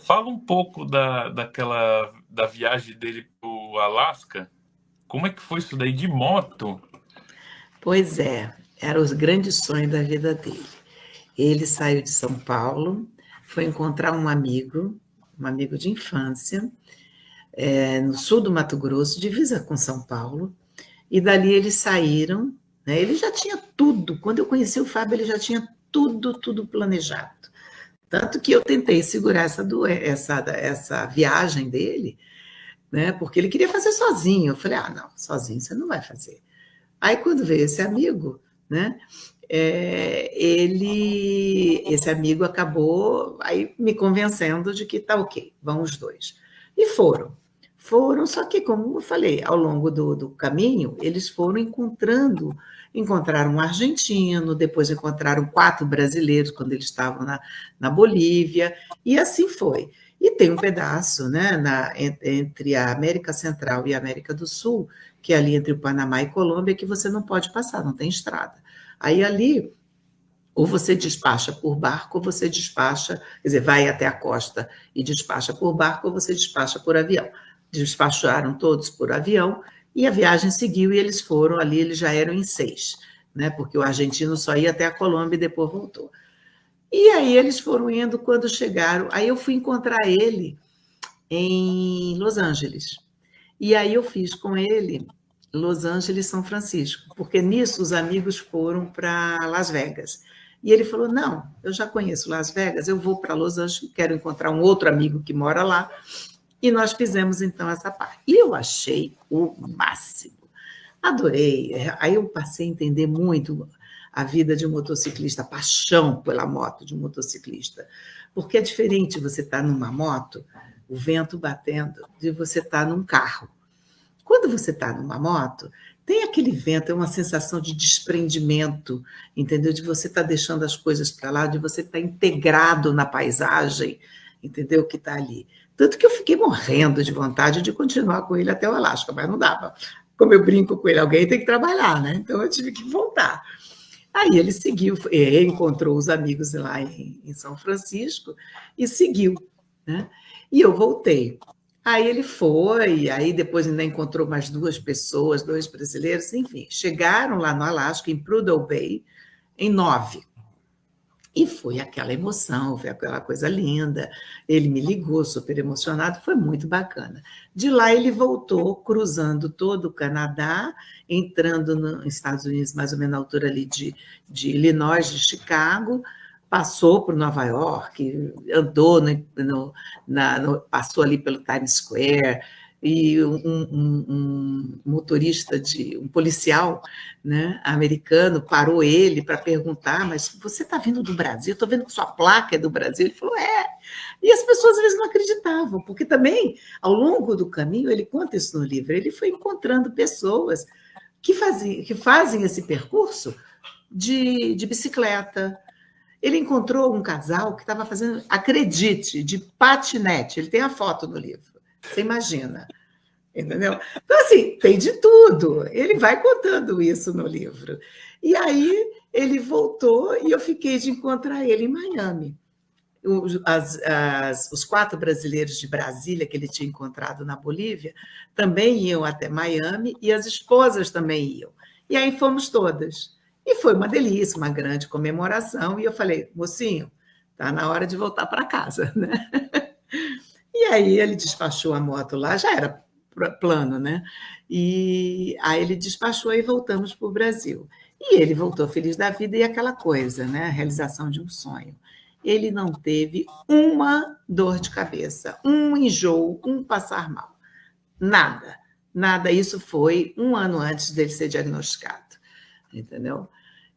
Fala um pouco da viagem dele para o Alasca. Como é que foi isso daí de moto? Pois é, era o grande sonho da vida dele. Ele saiu de São Paulo, foi encontrar um amigo de infância, no sul do Mato Grosso, divisa com São Paulo, e dali eles saíram, né? Ele já tinha tudo, quando eu conheci o Fábio, ele já tinha tudo planejado. Tanto que eu tentei segurar essa viagem dele, né? Porque ele queria fazer sozinho. Eu falei, não, sozinho você não vai fazer. Aí, quando veio esse amigo, né? Esse amigo acabou aí me convencendo de que tá ok, vão os dois. E foram, só que, como eu falei, ao longo do caminho, eles foram encontraram um argentino, depois encontraram 4 brasileiros quando eles estavam na Bolívia, e assim foi. E tem um pedaço, né, entre a América Central e a América do Sul, que é ali entre o Panamá e Colômbia, que você não pode passar, não tem estrada. Aí ali, ou você despacha por barco, ou você despacha, quer dizer, vai até a costa e despacha por barco, ou você despacha por avião. Despacharam todos por avião, e a viagem seguiu, e eles foram ali, eles já eram em 6, né? Porque o argentino só ia até a Colômbia e depois voltou. E aí eles foram indo, quando chegaram, aí eu fui encontrar ele em Los Angeles. E aí eu fiz com ele Los Angeles, São Francisco, porque nisso os amigos foram para Las Vegas. E ele falou, não, eu já conheço Las Vegas, eu vou para Los Angeles, quero encontrar um outro amigo que mora lá. E nós fizemos, então, essa parte. E eu achei o máximo. Adorei. Aí eu passei a entender muito a vida de um motociclista, a paixão pela moto de um motociclista. Porque é diferente você estar numa moto, o vento batendo, de você estar num carro. Quando você está numa moto, tem aquele vento, é uma sensação de desprendimento, entendeu? De você estar deixando as coisas para lá, de você estar integrado na paisagem, entendeu? Que está ali. Tanto que eu fiquei morrendo de vontade de continuar com ele até o Alasca, mas não dava. Como eu brinco com ele, alguém tem que trabalhar, né? Então eu tive que voltar. Aí ele seguiu, encontrou os amigos lá em São Francisco e seguiu, né? E eu voltei. Aí ele foi, aí depois ainda encontrou mais 2 pessoas, 2 brasileiros, enfim, chegaram lá no Alasca, em Prudhoe Bay, em 9. E foi aquela emoção, foi aquela coisa linda. Ele me ligou, super emocionado, foi muito bacana. De lá ele voltou, cruzando todo o Canadá, entrando nos Estados Unidos, mais ou menos na altura ali de Illinois, de Chicago, passou por Nova York, andou, passou ali pelo Times Square, e um motorista, um policial, né, americano, parou ele para perguntar, mas você está vindo do Brasil? Estou vendo que sua placa é do Brasil. Ele falou, é. E as pessoas às vezes não acreditavam, porque também, ao longo do caminho, ele conta isso no livro, ele foi encontrando pessoas que fazem esse percurso de bicicleta. Ele encontrou um casal que estava fazendo, acredite, de patinete. Ele tem a foto no livro. Você imagina, entendeu? Então, assim, tem de tudo. Ele vai contando isso no livro. E aí ele voltou e eu fiquei de encontrar ele em Miami. Os 4 brasileiros de Brasília que ele tinha encontrado na Bolívia também iam até Miami e as esposas também iam. E aí fomos todas. E foi uma delícia, uma grande comemoração. E eu falei, mocinho, está na hora de voltar para casa, né? E aí ele despachou a moto lá, já era plano, né? E aí ele despachou e voltamos para o Brasil. E ele voltou feliz da vida e aquela coisa, né? A realização de um sonho. Ele não teve uma dor de cabeça, um enjoo, um passar mal. Nada, nada. Isso foi 1 ano antes dele ser diagnosticado, entendeu?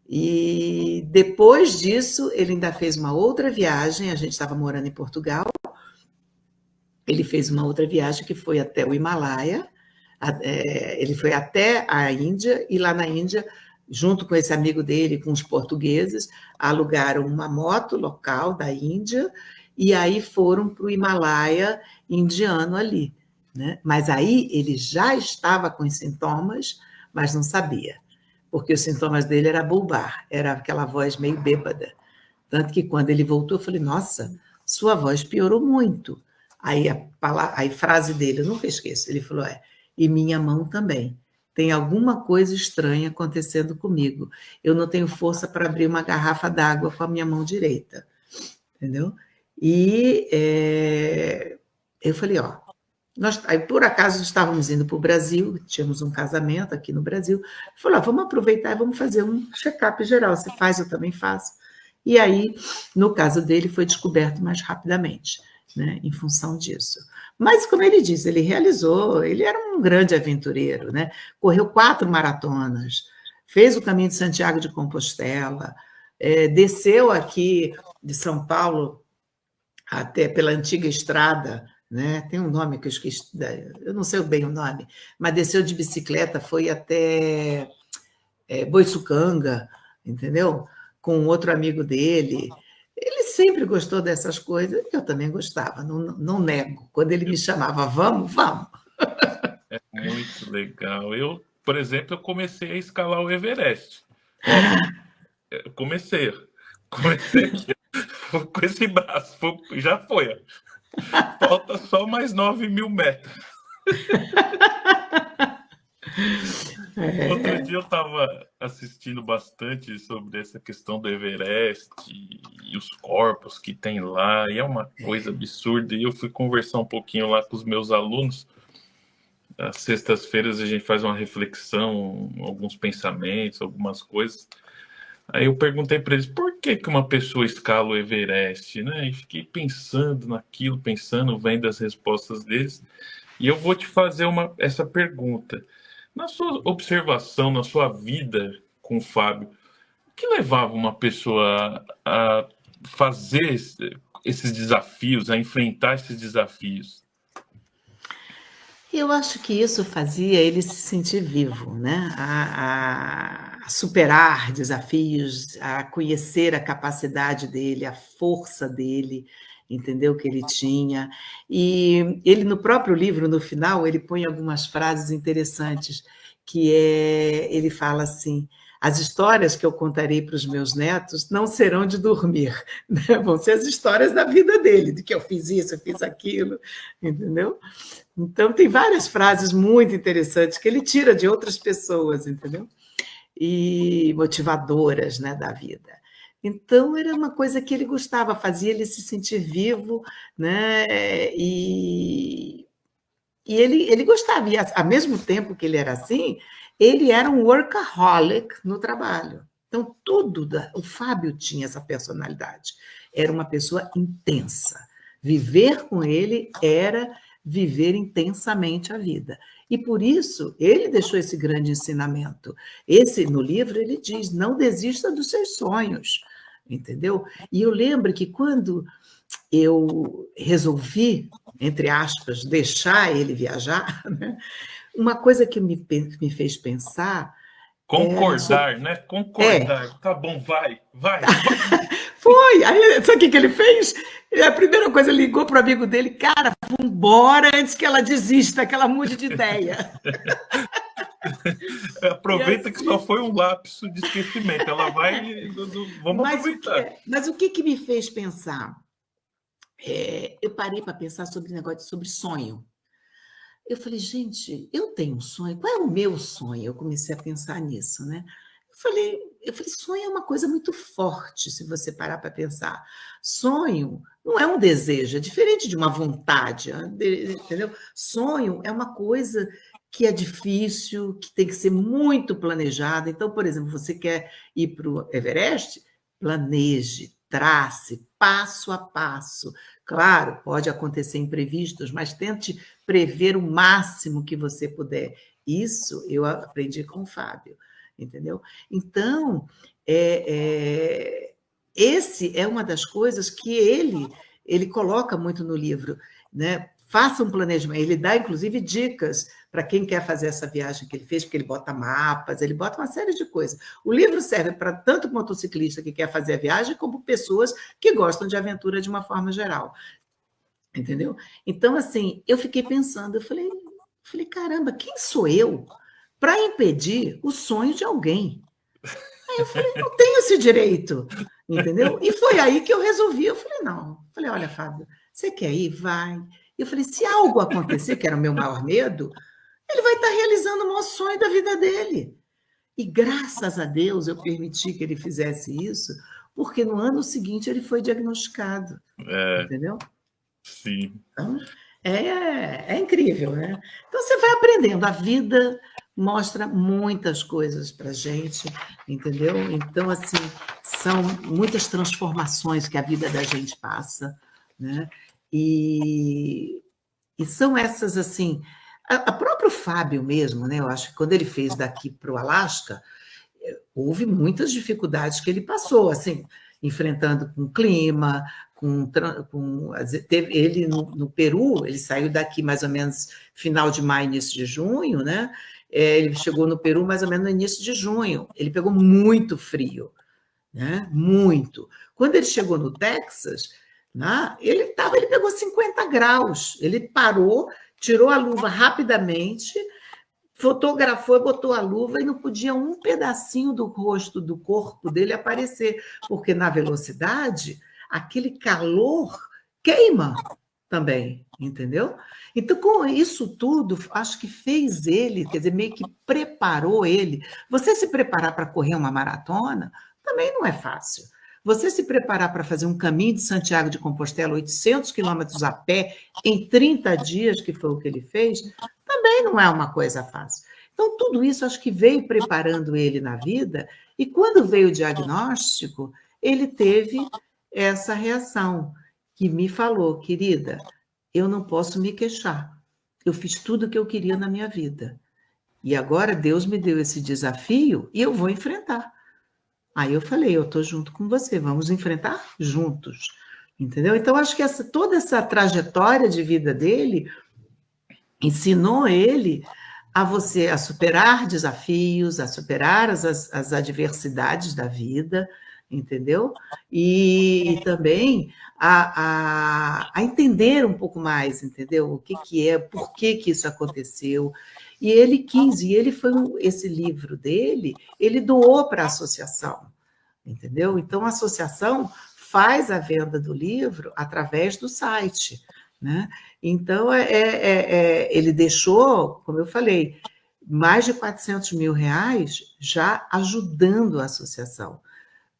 E depois disso, ele ainda fez uma outra viagem, a gente estava morando em Portugal, ele fez uma outra viagem que foi até o Himalaia, ele foi até a Índia, e lá na Índia, junto com esse amigo dele, com os portugueses, alugaram uma moto local da Índia, e aí foram para o Himalaia indiano ali, né? Mas aí ele já estava com os sintomas, mas não sabia, porque os sintomas dele era bulbar, era aquela voz meio bêbada. Tanto que quando ele voltou, eu falei, nossa, sua voz piorou muito. Aí a frase dele, eu nunca esqueço, ele falou, e minha mão também. Tem alguma coisa estranha acontecendo comigo. Eu não tenho força para abrir uma garrafa d'água com a minha mão direita. Entendeu? E eu falei, aí por acaso estávamos indo para o Brasil, tínhamos um casamento aqui no Brasil, falou, vamos aproveitar e vamos fazer um check-up geral, você faz, eu também faço. E aí, no caso dele, foi descoberto mais rapidamente, né, em função disso. Mas, como ele disse, ele realizou, ele era um grande aventureiro, né? Correu 4 maratonas, fez o caminho de Santiago de Compostela, desceu aqui de São Paulo até pela antiga estrada, né? Tem um nome que eu esqueci, eu não sei bem o nome, mas desceu de bicicleta, foi até Boiçucanga, entendeu? Com outro amigo dele. Ele sempre gostou dessas coisas, eu também gostava, não nego. Quando ele me chamava, vamos, vamos. É muito legal. Eu, por exemplo, eu comecei a escalar o Everest. Ó, eu comecei aqui, com esse braço, já foi. Falta só mais 9.000 metros. Outro dia eu estava assistindo bastante sobre essa questão do Everest e os corpos que tem lá, e é uma coisa absurda. E eu fui conversar um pouquinho lá com os meus alunos. Às sextas-feiras a gente faz uma reflexão, alguns pensamentos, algumas coisas. Aí eu perguntei para eles por que uma pessoa escala o Everest, né? E fiquei pensando naquilo, vendo as respostas deles. E eu vou te fazer essa pergunta. Na sua observação, na sua vida com o Fábio, o que levava uma pessoa a fazer esses desafios, a enfrentar esses desafios? Eu acho que isso fazia ele se sentir vivo, né? A superar desafios, a conhecer a capacidade dele, a força dele, entendeu? Que ele tinha. E ele, no próprio livro, no final, ele põe algumas frases interessantes, ele fala assim, as histórias que eu contarei para os meus netos não serão de dormir, né? Vão ser as histórias da vida dele, de que eu fiz isso, eu fiz aquilo, entendeu? Então, tem várias frases muito interessantes que ele tira de outras pessoas, entendeu? E motivadoras, né, da vida. Então, era uma coisa que ele gostava, fazia ele se sentir vivo, né? E ele gostava, e ao mesmo tempo que ele era assim, ele era um workaholic no trabalho. Então, o Fábio tinha essa personalidade. Era uma pessoa intensa. Viver com ele era viver intensamente a vida. E por isso, ele deixou esse grande ensinamento. No livro, ele diz: não desista dos seus sonhos, entendeu? E eu lembro que quando eu resolvi, entre aspas, deixar ele viajar, né? Uma coisa que me fez pensar é sobre... Concordar, né? É, Concordar. Tá bom, vai, vai, vai. foi! Aí, sabe o que ele fez? A primeira coisa, ele ligou para o amigo dele, cara, vamos embora antes que ela desista, que ela mude de ideia. E Aproveita que só assim, foi um lapso de esquecimento. Ela vai. Vamos aproveitar. mas o que me fez pensar? Eu parei para pensar sobre negócio sobre sonho. Eu falei, gente, eu tenho um sonho. Qual é o meu sonho? Eu comecei a pensar nisso, né? Eu falei, sonho é uma coisa muito forte, se você parar para pensar. Sonho não é um desejo, é diferente de uma vontade, entendeu? Sonho é uma coisa que é difícil, que tem que ser muito planejada. Então, por exemplo, você quer ir para o Everest? Planeje, trace, passo a passo. Claro, pode acontecer imprevistos, mas tente prever o máximo que você puder. Isso eu aprendi com o Fábio, entendeu? Então, esse é uma das coisas que ele coloca muito no livro, né? Faça um planejamento. Ele dá, inclusive, dicas para quem quer fazer essa viagem que ele fez, porque ele bota mapas, ele bota uma série de coisas. O livro serve para tanto motociclista que quer fazer a viagem, como pessoas que gostam de aventura de uma forma geral. Entendeu? Então, assim, eu fiquei pensando, eu falei, caramba, quem sou eu para impedir o sonho de alguém? Aí eu falei, não tenho esse direito, entendeu? E foi aí que eu resolvi, eu falei, não. Eu falei, olha, Fábio, você quer ir? Vai. Eu falei, se algo acontecer, que era o meu maior medo, ele vai estar realizando o maior sonho da vida dele. E graças a Deus eu permiti que ele fizesse isso, porque no ano seguinte ele foi diagnosticado, É, entendeu? sim. Então, é incrível, né? Então, você vai aprendendo. A vida mostra muitas coisas para a gente, entendeu? Então, assim, são muitas transformações que a vida da gente passa, né? E, e são essas, assim... A próprio Fábio mesmo, né? Eu acho que quando ele fez daqui para o Alasca, houve muitas dificuldades que ele passou, assim, enfrentando com o clima, teve ele no Peru, ele saiu daqui mais ou menos final de maio, início de junho, né? Ele chegou no Peru mais ou menos no início de junho. Ele pegou muito frio, né? Muito. Quando ele chegou no Texas, né? Ele pegou 50 graus. Ele parou, tirou a luva rapidamente, fotografou, botou a luva e não podia um pedacinho do rosto, do corpo dele aparecer, porque na velocidade, aquele calor queima também, entendeu? Então, com isso tudo, acho que fez ele, quer dizer, meio que preparou ele. Você se preparar para correr uma maratona também não é fácil. Você se preparar para fazer um caminho de Santiago de Compostela, 800 quilômetros a pé, em 30 dias, que foi o que ele fez, também não é uma coisa fácil. Então, tudo isso acho que veio preparando ele na vida, e quando veio o diagnóstico, ele teve essa reação, que me falou, querida, eu não posso me queixar. Eu fiz tudo o que eu queria na minha vida. E agora Deus me deu esse desafio e eu vou enfrentar. Aí eu falei, eu estou junto com você, vamos enfrentar juntos. Entendeu? Então, acho que toda essa trajetória de vida dele ensinou ele a superar desafios, a superar as adversidades da vida, entendeu? E também a entender um pouco mais, entendeu? O que é, por que isso aconteceu. E ele quis, e ele foi esse livro dele, ele doou para a associação, entendeu? Então, a associação faz a venda do livro através do site, né? Então, ele deixou, como eu falei, mais de 400 mil reais já ajudando a associação,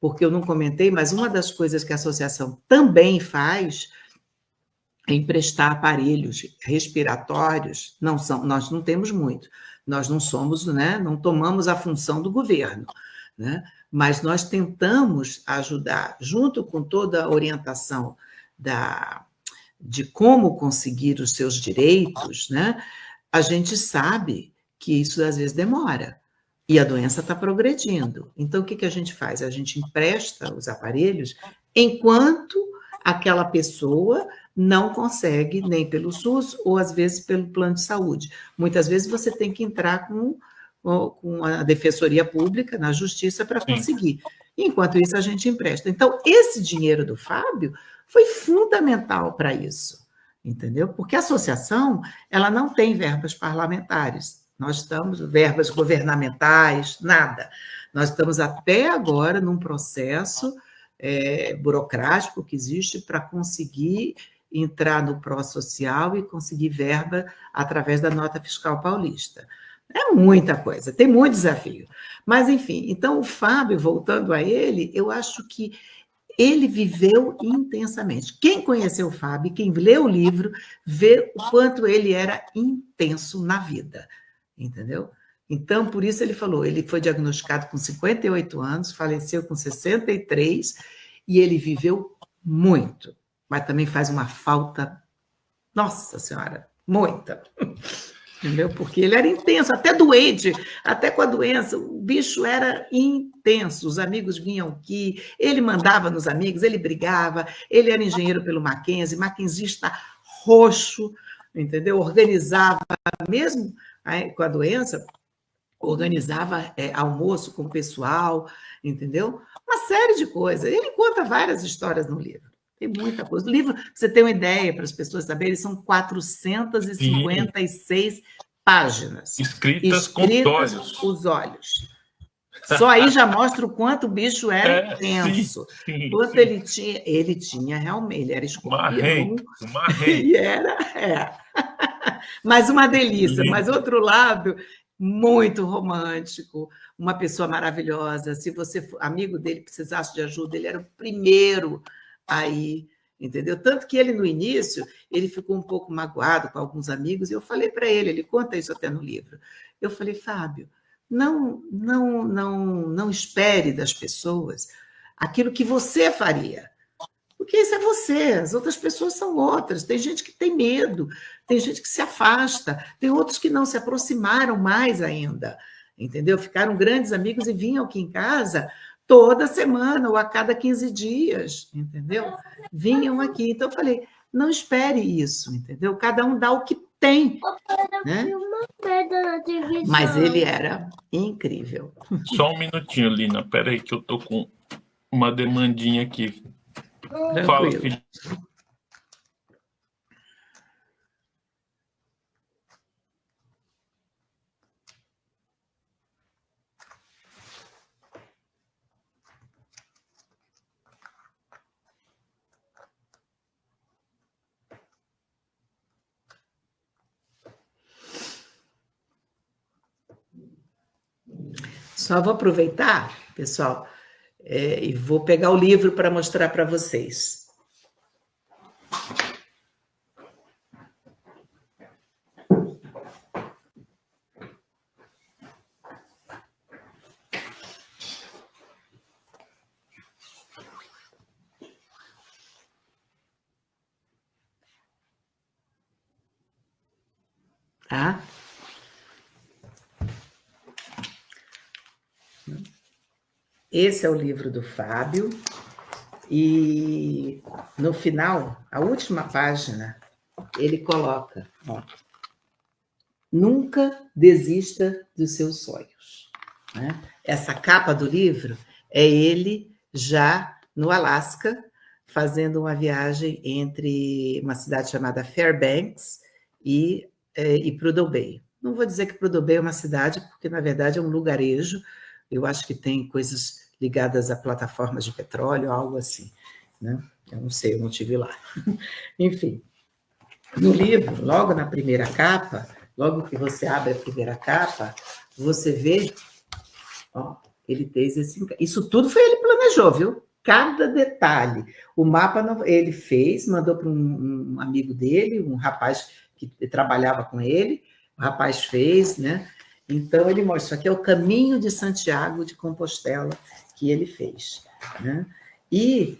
porque eu não comentei, mas uma das coisas que a associação também faz é emprestar aparelhos respiratórios. Nós não temos muito, nós não somos, né, não tomamos a função do governo, né? Mas nós tentamos ajudar, junto com toda a orientação de como conseguir os seus direitos, né? A gente sabe que isso às vezes demora e a doença está progredindo. Então, o que a gente faz? A gente empresta os aparelhos enquanto aquela pessoa não consegue nem pelo SUS ou às vezes pelo plano de saúde. Muitas vezes você tem que entrar com a Defensoria Pública na Justiça para conseguir. Enquanto isso, a gente empresta. Então, esse dinheiro do Fábio foi fundamental para isso, entendeu? Porque a associação, ela não tem verbas parlamentares, nós estamos, verbas governamentais, nada. Nós estamos até agora num processo burocrático que existe para conseguir entrar no pró-social e conseguir verba através da nota fiscal paulista. É muita coisa, tem muito desafio. Mas, enfim, então o Fábio, voltando a ele, eu acho que ele viveu intensamente. Quem conheceu o Fábio, quem leu o livro, vê o quanto ele era intenso na vida, entendeu? Então, por isso ele falou, ele foi diagnosticado com 58 anos, faleceu com 63, e ele viveu muito, mas também faz uma falta, nossa senhora, muita. Entendeu? Porque ele era intenso, até doente, até com a doença, o bicho era intenso, os amigos vinham aqui, ele mandava nos amigos, ele brigava, ele era engenheiro pelo Mackenzie, mackenzista roxo, entendeu? Organizava, mesmo com a doença, organizava almoço com o pessoal, entendeu? Uma série de coisas. Ele conta várias histórias no livro. Tem muita coisa. O livro, para você ter uma ideia, para as pessoas saberem, são 456 páginas. Escritas com os olhos. Só aí já mostra o quanto o bicho era intenso. Quanto ele tinha realmente, ele era escorpião. E era, mas uma delícia. Mas outro lado, muito romântico, uma pessoa maravilhosa. Se você for amigo dele, precisasse de ajuda, ele era o primeiro aí, entendeu? Tanto que ele, no início, ele ficou um pouco magoado com alguns amigos, e eu falei para ele conta isso até no livro. Eu falei, Fábio, não espere das pessoas aquilo que você faria, porque isso é você, as outras pessoas são outras. Tem gente que tem medo, tem gente que se afasta, tem outros que não se aproximaram mais ainda, entendeu? Ficaram grandes amigos e vinham aqui em casa toda semana ou a cada 15 dias, entendeu? Vinham aqui. Então, eu falei, não espere isso, entendeu? Cada um dá o que tem, né? Mas ele era incrível. Só um minutinho, Lina. Espera aí que eu tô com uma demandinha aqui. Tranquilo. Fala, filho. Só vou aproveitar, pessoal, e vou pegar o livro para mostrar para vocês. Tá? Esse é o livro do Fábio, e no final, a última página, ele coloca, ó, nunca desista dos seus sonhos, né? Essa capa do livro é ele já no Alasca, fazendo uma viagem entre uma cidade chamada Fairbanks e Prudhoe Bay. Não vou dizer que Prudhoe Bay é uma cidade, porque, na verdade, é um lugarejo. Eu acho que tem coisas ligadas a plataformas de petróleo, algo assim, né? Eu não sei, eu não estive lá. Enfim, no livro, logo na primeira capa, logo que você abre a primeira capa, você vê, ó, Ele fez isso tudo foi ele que planejou, viu? Cada detalhe. O mapa ele fez, mandou para um amigo dele, um rapaz que trabalhava com ele, o rapaz fez, né? Então, ele mostra, isso aqui é o caminho de Santiago de Compostela que ele fez, né? E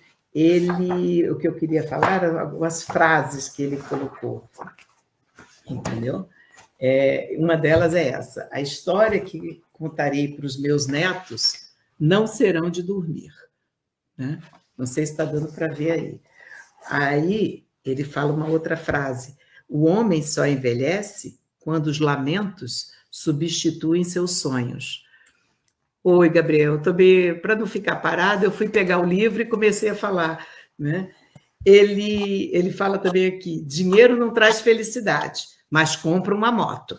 o que eu queria falar eram algumas frases que ele colocou, entendeu? Uma delas é essa: a história que contarei para os meus netos não serão de dormir, né? Não sei se está dando para ver aí. Aí ele fala uma outra frase: o homem só envelhece quando os lamentos substituem seus sonhos. Oi, Gabriel, para não ficar parado, eu fui pegar o livro e comecei a falar, né? Ele fala também aqui: dinheiro não traz felicidade, mas compra uma moto.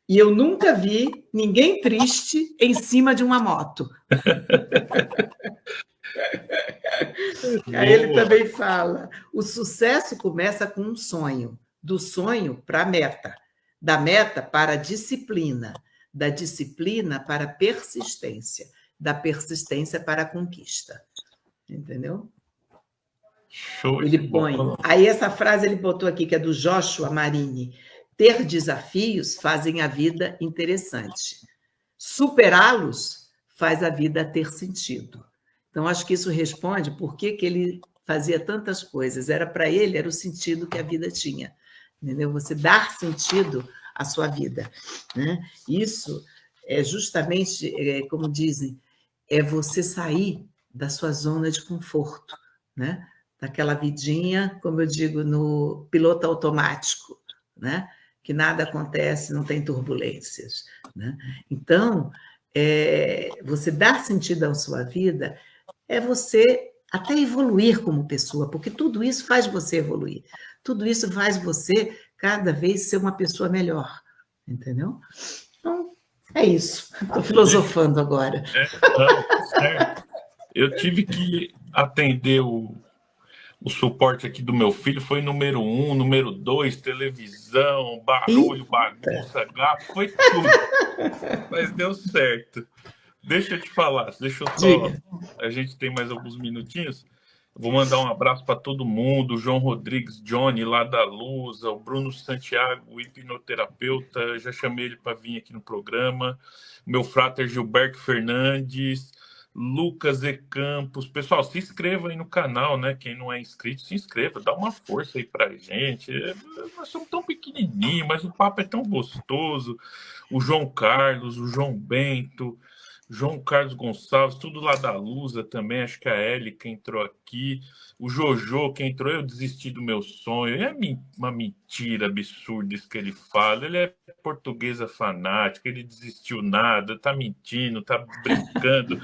E eu nunca vi ninguém triste em cima de uma moto. Aí ele também fala: o sucesso começa com um sonho, do sonho para a meta, da meta para a disciplina, da disciplina para a persistência, da persistência para a conquista. Entendeu? Show Ele de põe. bola. Aí essa frase ele botou aqui, que é do Joshua Marini: ter desafios fazem a vida interessante. Superá-los faz a vida ter sentido. Então, acho que isso responde por que ele fazia tantas coisas. Para ele, era o sentido que a vida tinha. Entendeu? Você dar sentido à sua vida, né? Isso é justamente, como dizem, é você sair da sua zona de conforto, né? Daquela vidinha, como eu digo, no piloto automático, né? Que nada acontece, não tem turbulências, né? Então, você dar sentido à sua vida é você até evoluir como pessoa, porque tudo isso faz você evoluir. Tudo isso faz você cada vez ser uma pessoa melhor, entendeu? Então, é isso. Estou filosofando agora. Não, certo. Eu tive que atender o suporte aqui do meu filho, foi número 1, número 2, televisão, barulho, Eita. bagunça, gato, foi tudo. Mas deu certo. Deixa eu te falar, deixa eu só. Diga. A gente tem mais alguns minutinhos. Vou mandar um abraço para todo mundo: o João Rodrigues, Johnny lá da Lusa, o Bruno Santiago, hipnoterapeuta, já chamei ele para vir aqui no programa. Meu frater Gilberto Fernandes, Lucas E. Campos. Pessoal, se inscreva aí no canal, né? Quem não é inscrito, se inscreva, dá uma força aí pra gente. Nós somos tão pequenininhos, mas o papo é tão gostoso. O João Carlos, o João Bento, João Carlos Gonçalves, tudo lá da Lusa também. Acho que a Eli que entrou aqui, o Jojo que entrou. Eu desisti do meu sonho. É uma mentira absurda isso que ele fala. Ele é portuguesa fanática, ele desistiu nada, tá mentindo, tá brincando.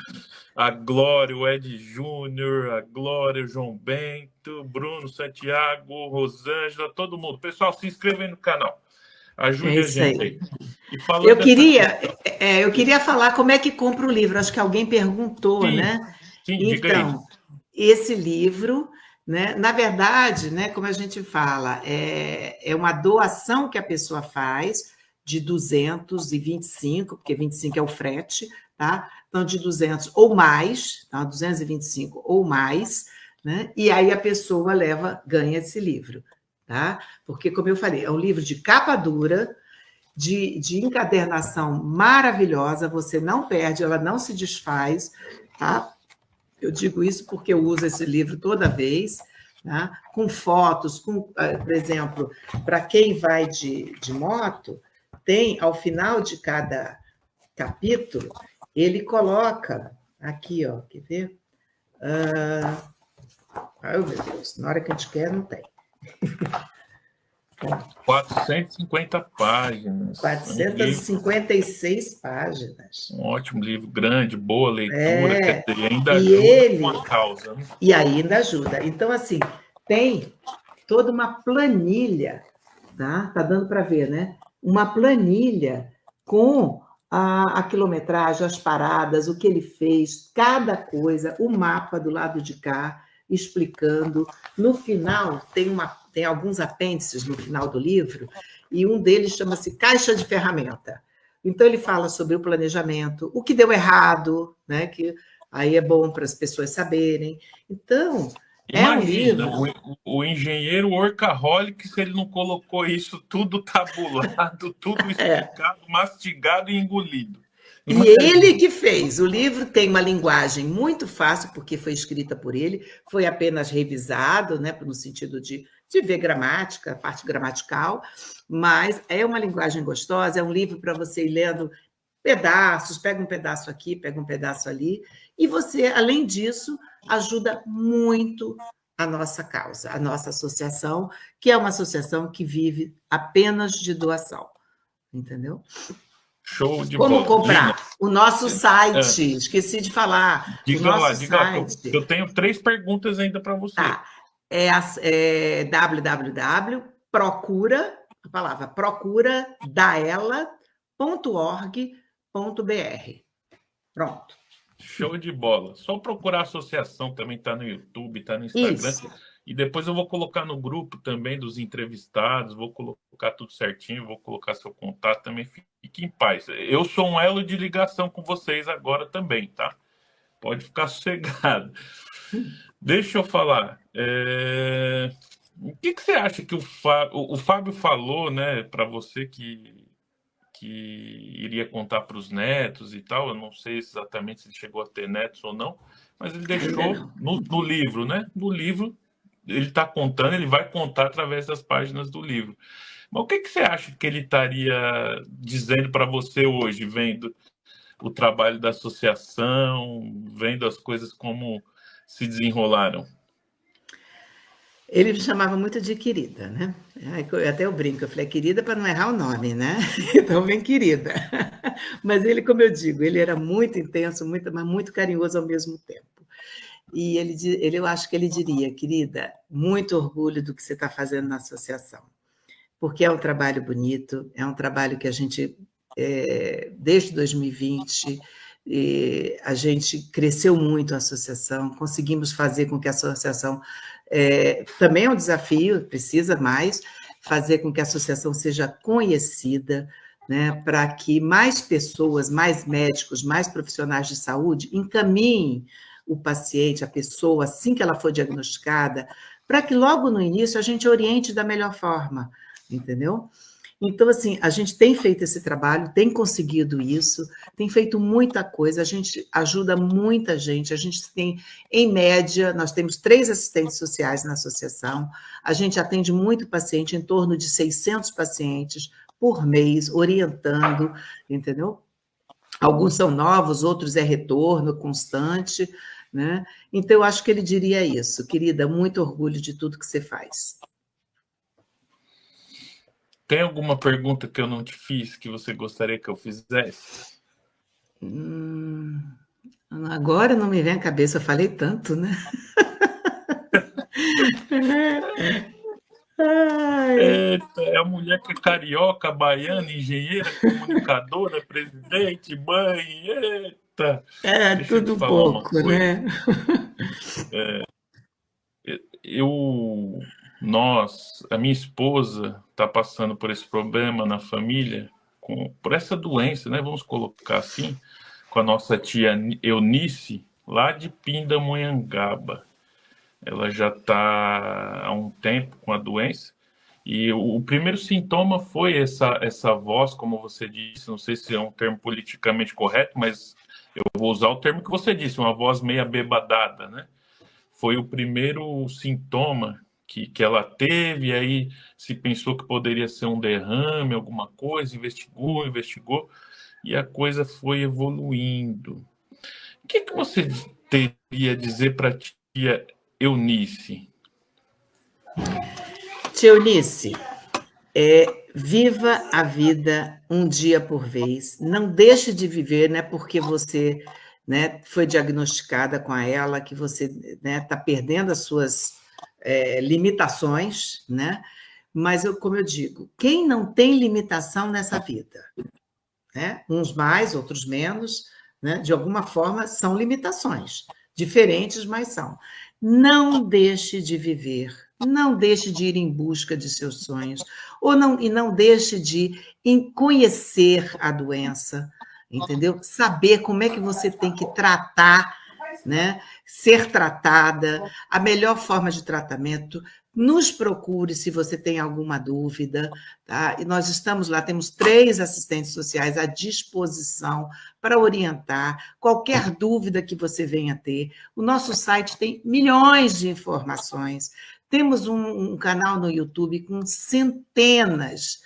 A Glória, o Ed Júnior, a Glória, o João Bento, Bruno Santiago, Rosângela, todo mundo. Pessoal, se inscreva aí no canal. Ajude a isso gente aí. aí. E falando dessa Eu queria falar como é que compra o livro. Acho que alguém perguntou, sim, né? sim, diga aí. Então, esse livro, né, na verdade, né, como a gente fala, é uma doação que a pessoa faz de 225, porque 25 é o frete, tá? Então, de 200 ou mais, tá? 225 ou mais, né? E aí a pessoa ganha esse livro, tá? Porque, como eu falei, é um livro de capa dura, de encadernação maravilhosa, você não perde, ela não se desfaz, tá? Eu digo isso porque eu uso esse livro toda vez, tá? Com fotos, por exemplo, para quem vai de moto, tem, ao final de cada capítulo, ele coloca aqui, ó, quer ver? Ai, meu Deus, na hora que a gente quer, não tem. 450 páginas. 456 páginas. Um ótimo livro, grande, boa leitura, quer dizer, ainda E ajuda com a causa. Né? E ainda ajuda. Então, assim, tem toda uma planilha, tá? Tá dando para ver, né? Uma planilha com a quilometragem, as paradas, o que ele fez, cada coisa, o mapa do lado de cá, explicando. No final, tem alguns apêndices no final do livro, e um deles chama-se Caixa de Ferramenta. Então, ele fala sobre o planejamento, o que deu errado, né? Que aí é bom para as pessoas saberem. Então, é um Imagina, livro... o engenheiro workaholic, se ele não colocou isso tudo tabulado, tudo É, explicado, mastigado e engolido. e ele Imagina. que fez. O livro tem uma linguagem muito fácil, porque foi escrita por ele, foi apenas revisado, né, no sentido de ver gramática, a parte gramatical, mas é uma linguagem gostosa, é um livro para você ir lendo pedaços, pega um pedaço aqui, pega um pedaço ali, e você, além disso, ajuda muito a nossa causa, a nossa associação, que é uma associação que vive apenas de doação, entendeu? Show de Como bola. Gina, comprar? O nosso é, site, esqueci de falar, o nosso diga lá, que site, eu tenho 3 perguntas ainda para você. tá, é www.procura, a palavra procuradaela.org.br. Pronto. Show de bola. Só procurar a associação, também está no YouTube, está no Instagram. Isso. E depois eu vou colocar no grupo também dos entrevistados, vou colocar tudo certinho, vou colocar seu contato também. Fique em paz. Eu sou um elo de ligação com vocês agora também, tá? Pode ficar sossegado. Deixa eu falar. O que você acha que o Fábio falou, né, para você que iria contar para os netos e tal? Eu não sei exatamente se ele chegou a ter netos ou não, mas ele Ainda deixou não. no livro, né? No livro, ele está contando, ele vai contar através das páginas do livro. Mas o que você acha que ele estaria dizendo para você hoje, vendo o trabalho da associação, vendo as coisas como se desenrolaram? Ele me chamava muito de querida, né? Até eu brinco, eu falei, querida para não errar o nome, né? Então, vem querida. Mas ele, como eu digo, ele era muito intenso, mas muito carinhoso ao mesmo tempo. E eu acho que ele diria, querida, muito orgulho do que você está fazendo na associação, porque é um trabalho bonito, é um trabalho que a gente, desde 2020, a gente cresceu muito a associação, conseguimos fazer com que a associação, também é um desafio, precisa mais, fazer com que a associação seja conhecida, né, para que mais pessoas, mais médicos, mais profissionais de saúde encaminhem o paciente, a pessoa, assim que ela for diagnosticada, para que logo no início a gente oriente da melhor forma, entendeu? Então, assim, a gente tem feito esse trabalho, tem conseguido isso, tem feito muita coisa, a gente ajuda muita gente, a gente tem, em média, nós temos 3 assistentes sociais na associação, a gente atende muito paciente, em torno de 600 pacientes por mês, orientando, entendeu? Alguns são novos, outros é retorno constante, né? Então, eu acho que ele diria isso, querida, muito orgulho de tudo que você faz. Tem alguma pergunta que eu não te fiz que você gostaria que eu fizesse? Agora não me vem à cabeça, eu falei tanto, né? Ai, Eita, é a mulher que é carioca, baiana, engenheira, comunicadora, presidente, mãe. Eita! é Deixa eu te tudo falar uma pouco, coisa. né? A minha esposa está passando por esse problema na família, por essa doença, né? Vamos colocar assim, com a nossa tia Eunice, lá de Pindamonhangaba. Ela já está há um tempo com a doença. E o primeiro sintoma foi essa voz, como você disse, não sei se é um termo politicamente correto, mas eu vou usar o termo que você disse, uma voz meio abebadada, né? Foi o primeiro sintoma que ela teve, e aí se pensou que poderia ser um derrame, alguma coisa, investigou, e a coisa foi evoluindo. O que você teria a dizer para a tia Eunice? Tia Eunice, viva a vida um dia por vez. Não deixe de viver, né? Porque você, né, foi diagnosticada com a ela, que você, né, está perdendo as suas limitações, né? Mas como eu digo, quem não tem limitação nessa vida, né? Uns mais, outros menos, né? De alguma forma são limitações, diferentes, mas são. Não deixe de viver, Não deixe de ir em busca de seus sonhos, e não deixe de conhecer a doença, entendeu? Saber como é que você tem que tratar, né? Ser tratada, a melhor forma de tratamento. Nos procure se você tem alguma dúvida, tá? E nós estamos lá, temos 3 assistentes sociais à disposição para orientar qualquer dúvida que você venha ter. O nosso site tem milhões de informações. Temos um canal no YouTube com centenas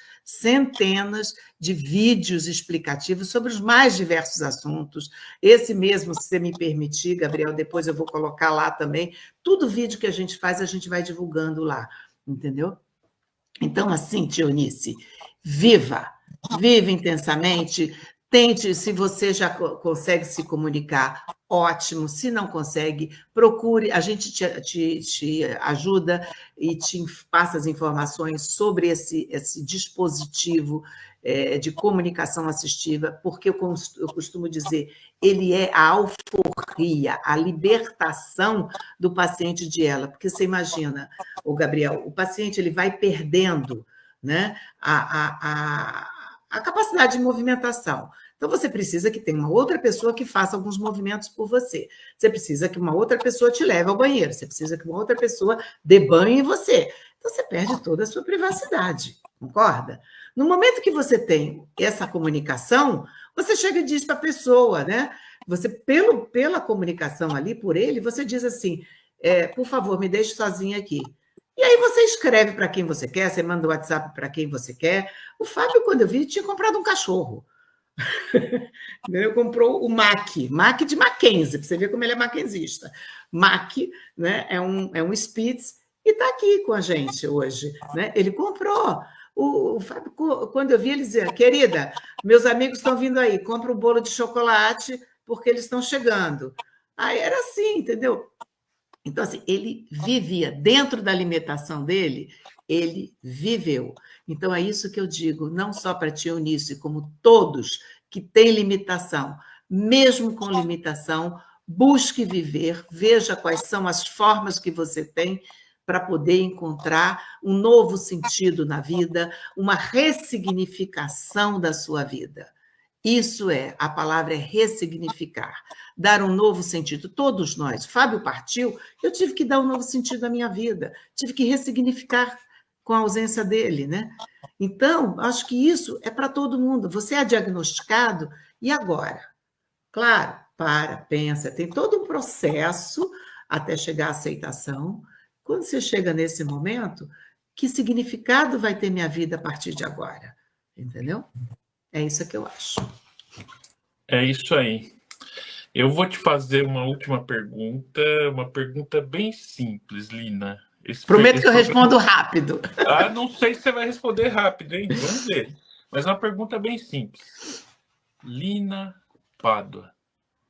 de vídeos explicativos sobre os mais diversos assuntos. Esse mesmo, se você me permitir, Gabriel, depois eu vou colocar lá também. Tudo vídeo que a gente faz, a gente vai divulgando lá, entendeu? Então, assim, Tionice, viva, viva intensamente, tente, se você já consegue se comunicar, ótimo, se não consegue, procure, a gente te ajuda e te passa as informações sobre esse dispositivo de comunicação assistiva, porque eu costumo dizer, ele é a alforria, a libertação do paciente de ela, porque você imagina, o Gabriel, o paciente ele vai perdendo, né, a capacidade de movimentação. Então, você precisa que tenha uma outra pessoa que faça alguns movimentos por você. Você precisa que uma outra pessoa te leve ao banheiro. Você precisa que uma outra pessoa dê banho em você. Então, você perde toda a sua privacidade, concorda? No momento que você tem essa comunicação, você chega e diz para a pessoa, né? Você, pela comunicação ali, por ele, você diz assim, por favor, me deixe sozinha aqui. E aí você escreve para quem você quer, você manda o WhatsApp para quem você quer. O Fábio, quando eu vi, tinha comprado um cachorro. Ele comprou o Mac de Mackenzie, para você ver como ele é mackenzista. Mac, né, é um Spitz e está aqui com a gente hoje. Né? Ele comprou. O Fábio, quando eu vi, ele dizia, querida, meus amigos estão vindo aí, compra um bolo de chocolate porque eles estão chegando. Aí era assim, entendeu? Então, assim, ele vivia dentro da limitação dele, ele viveu. Então, é isso que eu digo, não só para Tia Eunice, como todos que têm limitação, mesmo com limitação, busque viver, veja quais são as formas que você tem para poder encontrar um novo sentido na vida, uma ressignificação da sua vida. Isso a palavra é ressignificar, dar um novo sentido. Todos nós, Fábio partiu, eu tive que dar um novo sentido à minha vida, tive que ressignificar com a ausência dele, né? Então, acho que isso é para todo mundo. Você é diagnosticado, e agora? Claro, pensa, tem todo um processo até chegar à aceitação. Quando você chega nesse momento, que significado vai ter minha vida a partir de agora? Entendeu? É isso que eu acho. É isso aí. Eu vou te fazer uma pergunta bem simples, Lina. Prometo que eu respondo rápido. Não sei se você vai responder rápido, hein? Vamos ver. Mas uma pergunta bem simples. Lina Pádua,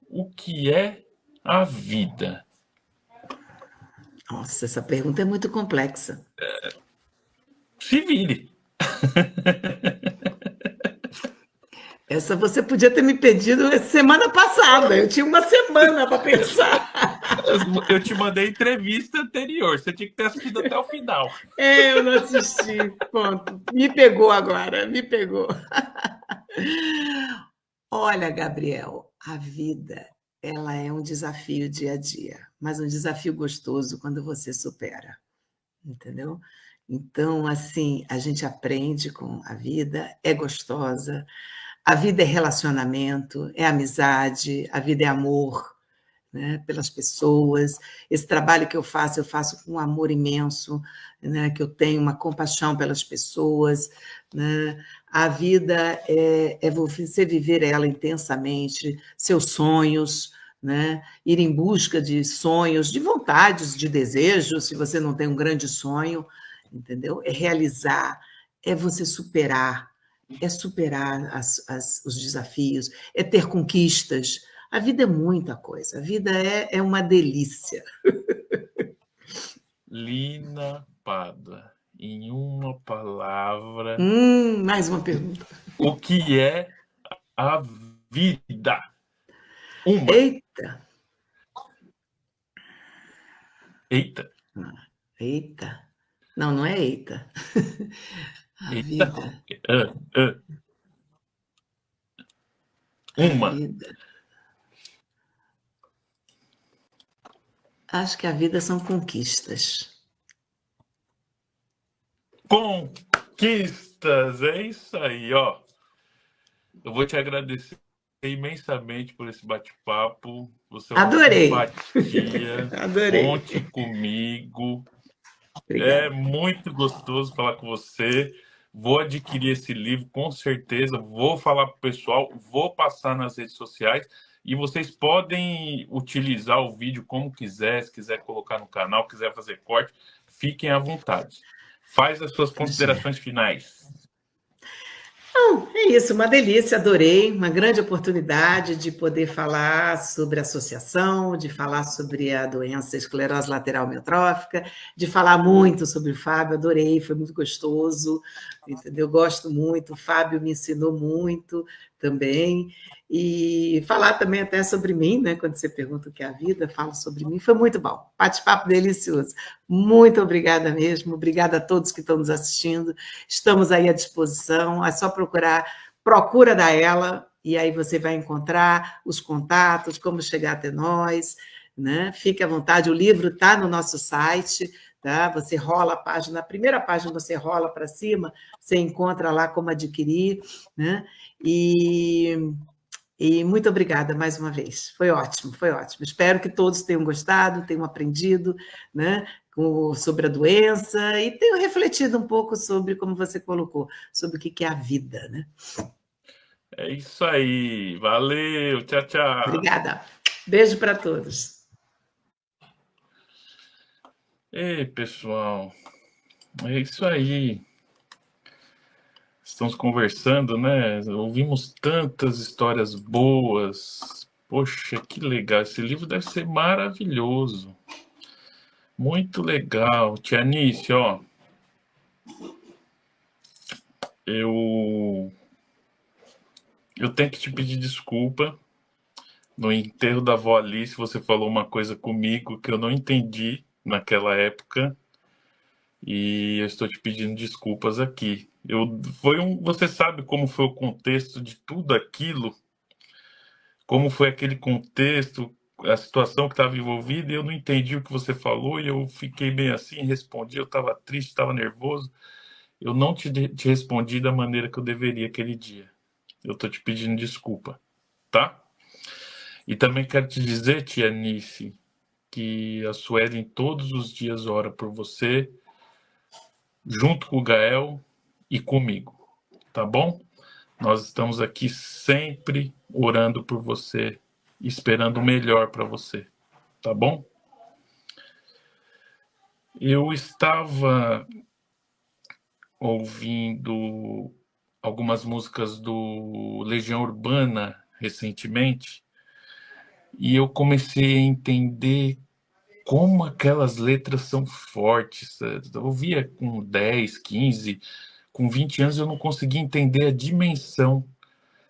o que é a vida? Nossa, essa pergunta é muito complexa. Se vire. Essa você podia ter me pedido semana passada. Eu tinha uma semana para pensar. Eu te mandei entrevista anterior. Você tinha que ter assistido até o final. Eu não assisti. Ponto. Me pegou agora, me pegou. Olha, Gabriel, a vida, ela é um desafio dia a dia, mas um desafio gostoso quando você supera, entendeu? Então, assim, a gente aprende com a vida, é gostosa, a vida é relacionamento, é amizade, a vida é amor, né, pelas pessoas. Esse trabalho que eu faço com um amor imenso, né, que eu tenho uma compaixão pelas pessoas. Né? A vida é você viver ela intensamente, seus sonhos, né? Ir em busca de sonhos, de vontades, de desejos, se você não tem um grande sonho, entendeu? É realizar, é você superar, é superar os desafios, é ter conquistas. A vida é muita coisa, a vida é uma delícia. Lina Pádua, em uma palavra. Mais uma pergunta. O que é a vida? Uma. Eita! Eita. Eita! Não, não é eita. A Eita, vida, ah, ah, a uma. vida. Acho que a vida são conquistas. Conquistas, é isso aí, ó. Eu vou te agradecer imensamente por esse bate-papo. Você é uma Adorei. simpatia. Adorei. Conte comigo. É Obrigada. muito gostoso falar com você. Vou adquirir esse livro, com certeza. Vou falar para o pessoal, vou passar nas redes sociais. E vocês podem utilizar o vídeo como quiser, se quiser colocar no canal, quiser fazer corte, fiquem à vontade. Faz as suas Tá joia. considerações finais. Não, é isso, uma delícia, adorei, uma grande oportunidade de poder falar sobre associação, de falar sobre a doença esclerose lateral amiotrófica, de falar muito sobre o Fábio, adorei, foi muito gostoso, entendeu? Gosto muito, o Fábio me ensinou muito também, e falar também até sobre mim, né? Quando você pergunta o que é a vida, falo sobre mim, foi muito bom, bate-papo delicioso. Muito obrigada mesmo, obrigada a todos que estão nos assistindo. Estamos aí à disposição, é só procurar, procura da ela, e aí você vai encontrar os contatos, como chegar até nós, né? Fique à vontade, o livro está no nosso site, tá? Você rola a página, a primeira página você rola para cima, você encontra lá como adquirir, né? E muito obrigada mais uma vez. Foi ótimo, foi ótimo. Espero que todos tenham gostado, tenham aprendido, né, sobre a doença e tenham refletido um pouco sobre, como você colocou, sobre o que é a vida, né? É isso aí. Valeu. Tchau, tchau. Obrigada. Beijo para todos. Ei, pessoal. É isso aí. Estamos conversando, né? Ouvimos tantas histórias boas. Poxa, que legal. Esse livro deve ser maravilhoso. Muito legal. Tia Nice, ó, eu, eu tenho que te pedir desculpa. No enterro da avó Alice, você falou uma coisa comigo que eu não entendi naquela época. E eu estou te pedindo desculpas aqui. Você sabe como foi o contexto de tudo aquilo? Como foi aquele contexto, a situação que estava envolvida, e eu não entendi o que você falou, e eu fiquei bem assim, respondi, eu estava triste, estava nervoso, eu não te respondi da maneira que eu deveria aquele dia. Eu estou te pedindo desculpa, tá? E também quero te dizer, tia Nice, que a Suelen todos os dias ora por você, junto com o Gael e comigo, tá bom? Nós estamos aqui sempre orando por você, esperando o melhor para você, tá bom? Eu estava ouvindo algumas músicas do Legião Urbana recentemente e eu comecei a entender como aquelas letras são fortes. Eu ouvia com 10, 15, com 20 anos eu não conseguia entender a dimensão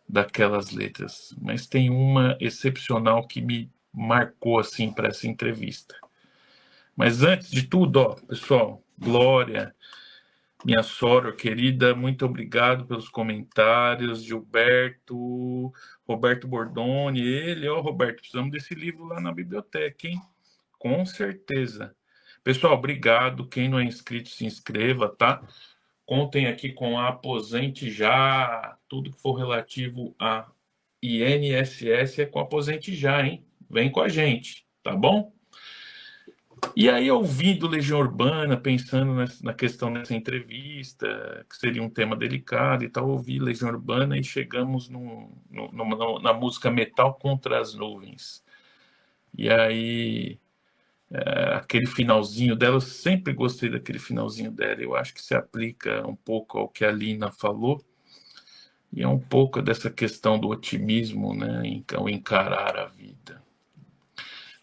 daquelas letras, mas tem uma excepcional que me marcou assim para essa entrevista. Mas antes de tudo, ó, pessoal, Glória, minha sogra querida, muito obrigado pelos comentários. Gilberto, Roberto Bordoni, ele, ó, Roberto, precisamos desse livro lá na biblioteca, hein? Com certeza. Pessoal, obrigado. Quem não é inscrito, se inscreva, tá? Contem aqui com a Aposente Já. Tudo que for relativo a INSS é com a Aposente Já, hein? Vem com a gente, tá bom? E aí, ouvindo Legião Urbana, pensando na questão dessa entrevista, que seria um tema delicado e tal, ouvi Legião Urbana e chegamos na música Metal contra as Nuvens. E aí, aquele finalzinho dela, eu sempre gostei daquele finalzinho dela, eu acho que se aplica um pouco ao que a Lina falou, e é um pouco dessa questão do otimismo, né, ao encarar a vida.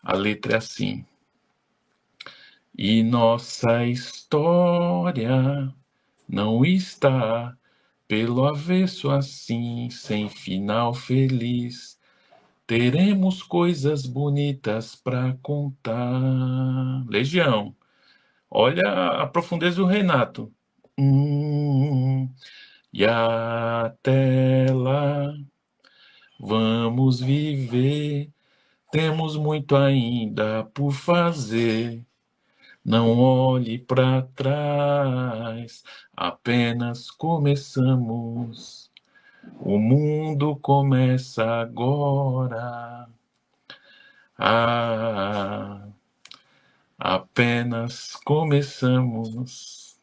A letra é assim: e nossa história não está pelo avesso assim, sem final feliz. Teremos coisas bonitas para contar. Legião, Olha a profundeza do Renato. E até lá, vamos viver. Temos muito ainda por fazer. Não olhe para trás, apenas começamos. O mundo começa agora. Ah, apenas começamos.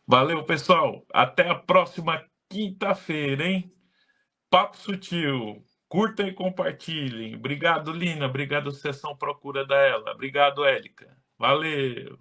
Valeu, pessoal. Até a próxima quinta-feira, hein? Papo Sutil. Curta e compartilhem. Obrigado, Lina. Obrigado, Sessão Procura da Ela. Obrigado, Érica. Valeu.